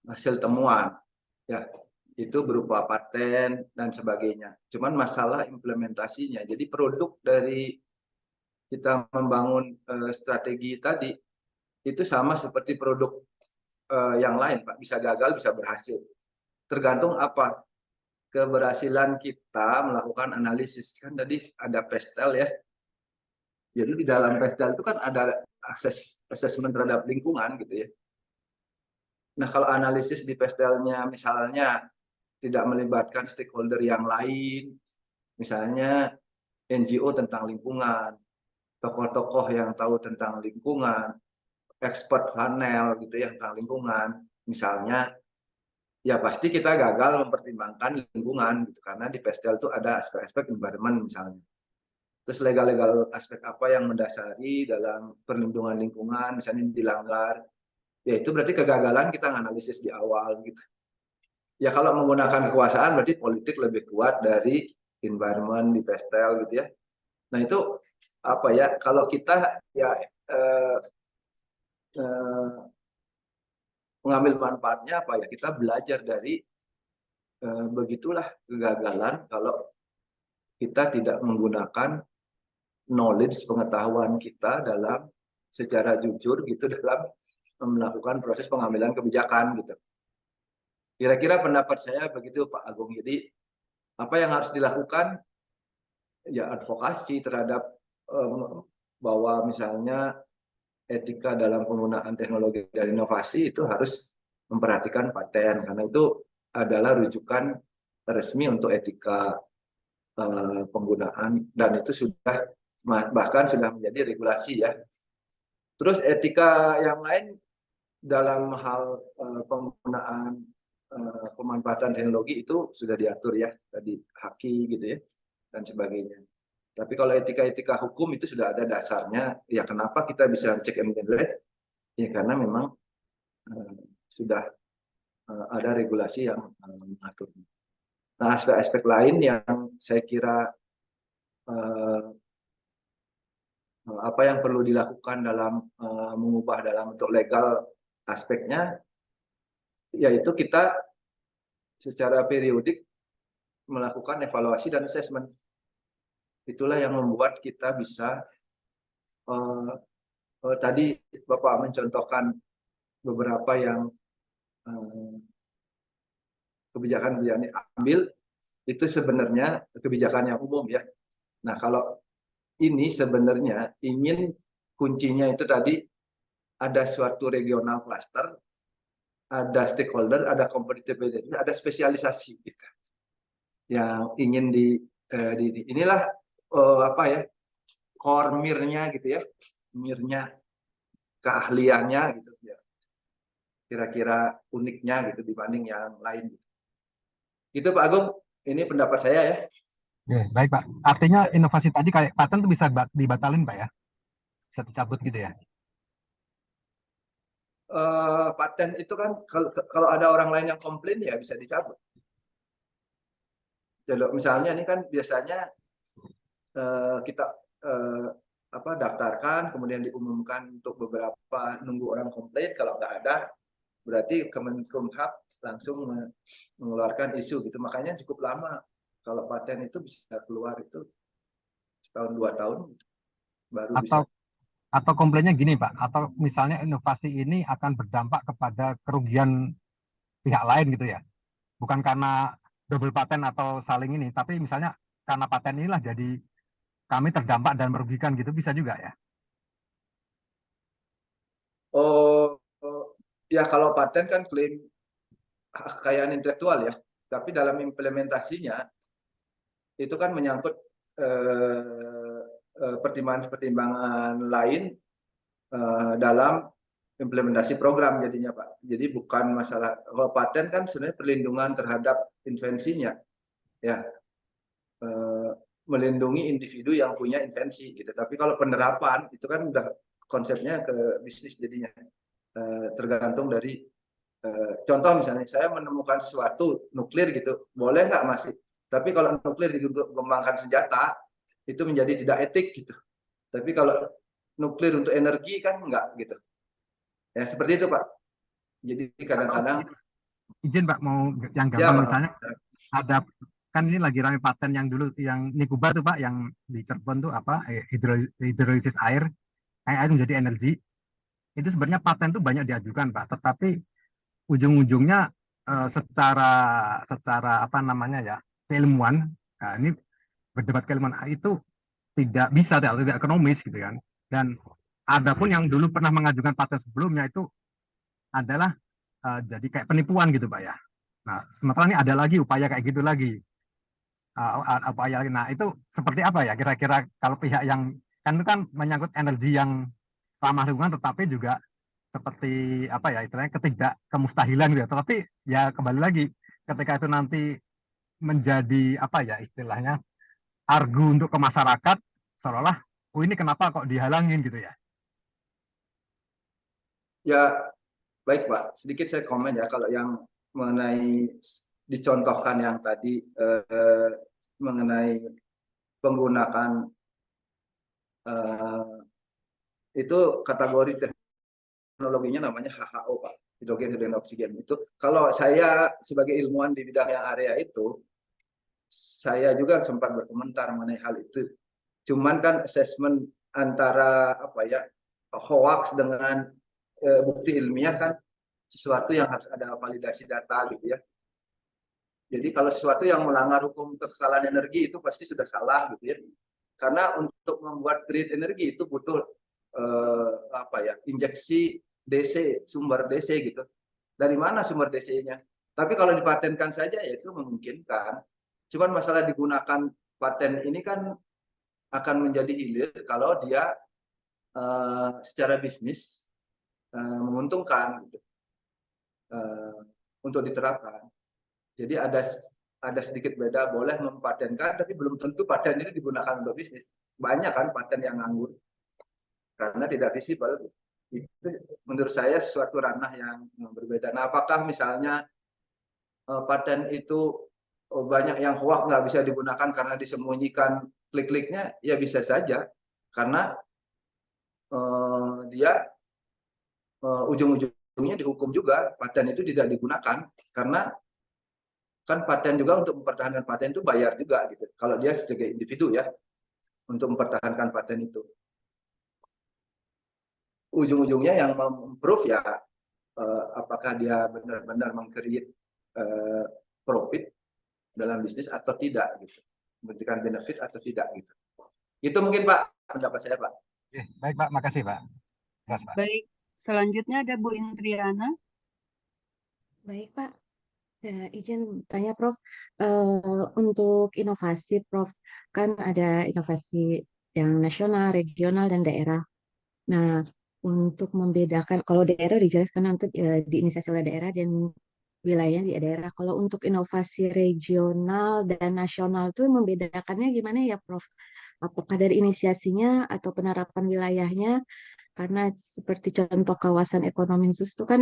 S1: hasil temuan. Ya, itu berupa paten dan sebagainya. Cuman masalah implementasinya. Jadi produk dari kita membangun strategi tadi itu sama seperti produk yang lain, Pak. Bisa gagal, bisa berhasil. Tergantung apa keberhasilan kita melakukan analisis. Kan tadi ada PESTEL ya. Jadi di dalam PESTEL itu kan ada assessment terhadap lingkungan gitu ya. Nah, kalau analisis di PESTEL-nya misalnya tidak melibatkan stakeholder yang lain, misalnya NGO tentang lingkungan, tokoh-tokoh yang tahu tentang lingkungan, expert panel gitu ya tentang lingkungan, misalnya, ya pasti kita gagal mempertimbangkan lingkungan gitu karena di PESTEL itu ada aspek-aspek environment misalnya. Terus legal aspek apa yang mendasari dalam perlindungan lingkungan, misalnya dilanggar, ya itu berarti kegagalan kita analisis di awal gitu. Ya kalau menggunakan kekuasaan berarti politik lebih kuat dari environment di pestel gitu ya. Nah itu apa ya? Kalau kita ya mengambil manfaatnya apa ya? Kita belajar dari begitulah kegagalan kalau kita tidak menggunakan knowledge pengetahuan kita dalam secara jujur gitu dalam melakukan proses pengambilan kebijakan gitu. Kira-kira pendapat saya begitu Pak Agung. Jadi apa yang harus dilakukan ya advokasi terhadap bahwa misalnya etika dalam penggunaan teknologi dan inovasi itu harus memperhatikan paten karena itu adalah rujukan resmi untuk etika penggunaan dan itu sudah bahkan sudah menjadi regulasi ya. Terus etika yang lain dalam hal penggunaan pemanfaatan teknologi itu sudah diatur ya tadi haki gitu ya dan sebagainya. Tapi kalau etika-etika hukum itu sudah ada dasarnya. Ya kenapa kita bisa check and balance? Ya karena memang sudah ada regulasi yang mengatur. Nah aspek-aspek lain yang saya kira apa yang perlu dilakukan dalam mengubah dalam bentuk legal aspeknya, yaitu kita secara periodik melakukan evaluasi dan assessment. Itulah yang membuat kita bisa tadi Bapak mencontohkan beberapa yang kebijakan yang diambil itu sebenarnya kebijakan yang umum ya. Nah kalau ini sebenarnya ingin kuncinya itu tadi ada suatu regional cluster, ada stakeholder, ada competitive advantage, ada spesialisasi gitu. Yang ingin inilah apa ya core mirnya gitu ya, mirnya keahliannya gitu ya. Kira-kira uniknya gitu dibanding yang lain. Gitu Pak Agung, ini pendapat saya ya.
S9: Oke, baik Pak. Artinya inovasi tadi kayak paten tuh bisa dibatalin Pak ya? Bisa dicabut gitu ya?
S1: Paten itu kan kalau ada orang lain yang komplain ya bisa dicabut. Jadi misalnya ini kan biasanya kita daftarkan kemudian diumumkan untuk beberapa nunggu orang komplain, kalau nggak ada berarti Kemenkumham langsung mengeluarkan isu gitu. Makanya cukup lama kalau paten itu bisa keluar itu setahun 2 tahun baru bisa.
S9: Atau komplainnya gini Pak, atau misalnya inovasi ini akan berdampak kepada kerugian pihak lain gitu ya, bukan karena double paten atau saling ini, tapi misalnya karena paten inilah jadi kami terdampak dan merugikan gitu, bisa juga ya?
S1: Ya kalau paten kan klaim kekayaan intelektual ya, tapi dalam implementasinya itu kan menyangkut pertimbangan-pertimbangan lain dalam implementasi program jadinya Pak. Jadi bukan masalah, kalau paten kan sebenarnya perlindungan terhadap invensinya ya, melindungi individu yang punya invensi gitu. Tapi kalau penerapan itu kan udah konsepnya ke bisnis jadinya, tergantung dari contoh misalnya saya menemukan sesuatu nuklir gitu, boleh nggak masih? Tapi kalau nuklir dikembangkan senjata itu menjadi tidak etik gitu. Tapi kalau nuklir untuk energi kan enggak gitu. Ya seperti itu Pak. Jadi kadang-kadang
S9: izin Pak, mau yang gampang
S1: ya,
S9: misalnya ada kan ini lagi ramai paten yang dulu yang Nikuba tuh Pak, yang di Cirebon tuh apa hidrolisis air menjadi energi. Itu sebenarnya paten tuh banyak diajukan Pak, tetapi ujung-ujungnya secara apa namanya ya keilmuan, nah ini berdebat keilmuan itu tidak bisa, tidak ekonomis gitu kan. Dan adapun yang dulu pernah mengajukan paten sebelumnya itu adalah jadi kayak penipuan gitu Pak ya. Nah sementara ini ada lagi upaya kayak gitu lagi. Nah itu seperti apa ya kira-kira kalau pihak yang kan itu kan menyangkut energi yang ramah lingkungan tetapi juga seperti apa ya istilahnya ketidak kemustahilan gitu. Tetapi ya kembali lagi ketika itu nanti menjadi apa ya istilahnya argu untuk ke masyarakat, seolah-olah, oh ini kenapa kok dihalangin gitu ya.
S1: Ya, baik Pak. Sedikit saya komen ya kalau yang mengenai dicontohkan yang tadi mengenai penggunaan itu kategori teknologinya namanya HHO Pak, hidrogen hidrogen oksigen. Itu kalau saya sebagai ilmuwan di bidang yang area itu, saya juga sempat berkomentar mengenai hal itu. Cuman kan assessment antara apa ya, hoax dengan bukti ilmiah kan sesuatu yang harus ada validasi data gitu ya. Jadi kalau sesuatu yang melanggar hukum kekekalan energi itu pasti sudah salah gitu ya. Karena untuk membuat grid energi itu butuh apa ya, injeksi DC, sumber DC gitu. Dari mana sumber DC-nya? Tapi kalau dipatenkan saja ya itu memungkinkan. Cuman masalah digunakan paten ini kan akan menjadi hilir kalau dia secara bisnis menguntungkan gitu, untuk diterapkan. Jadi ada sedikit beda, boleh mempatenkan tapi belum tentu paten ini digunakan untuk bisnis. Banyak kan paten yang nganggur karena tidak visible. Itu menurut saya suatu ranah yang berbeda. Nah, apakah misalnya paten itu banyak yang hoax nggak bisa digunakan karena disembunyikan klik-kliknya? Ya bisa saja, karena dia ujung-ujungnya dihukum juga, paten itu tidak digunakan karena kan paten juga untuk mempertahankan paten itu bayar juga gitu. Kalau dia sebagai individu ya untuk mempertahankan paten itu. Ujung-ujungnya yang memprove ya apakah dia benar-benar meng-create profit dalam bisnis atau tidak gitu. Memberikan benefit atau tidak gitu. Itu mungkin Pak pendapat saya Pak.
S9: Baik Pak, makasih Pak. Mas, Pak.
S2: Baik, selanjutnya ada Bu Intriana.
S10: Baik Pak, izin tanya Prof, untuk inovasi Prof, kan ada inovasi yang nasional, regional, dan daerah. Nah, untuk membedakan, kalau daerah dijelaskan nanti diinisiasi oleh daerah dan wilayahnya di daerah. Kalau untuk inovasi regional dan nasional itu membedakannya gimana ya Prof? Apakah dari inisiasinya atau penerapan wilayahnya? Karena seperti contoh kawasan ekonomi khusus itu kan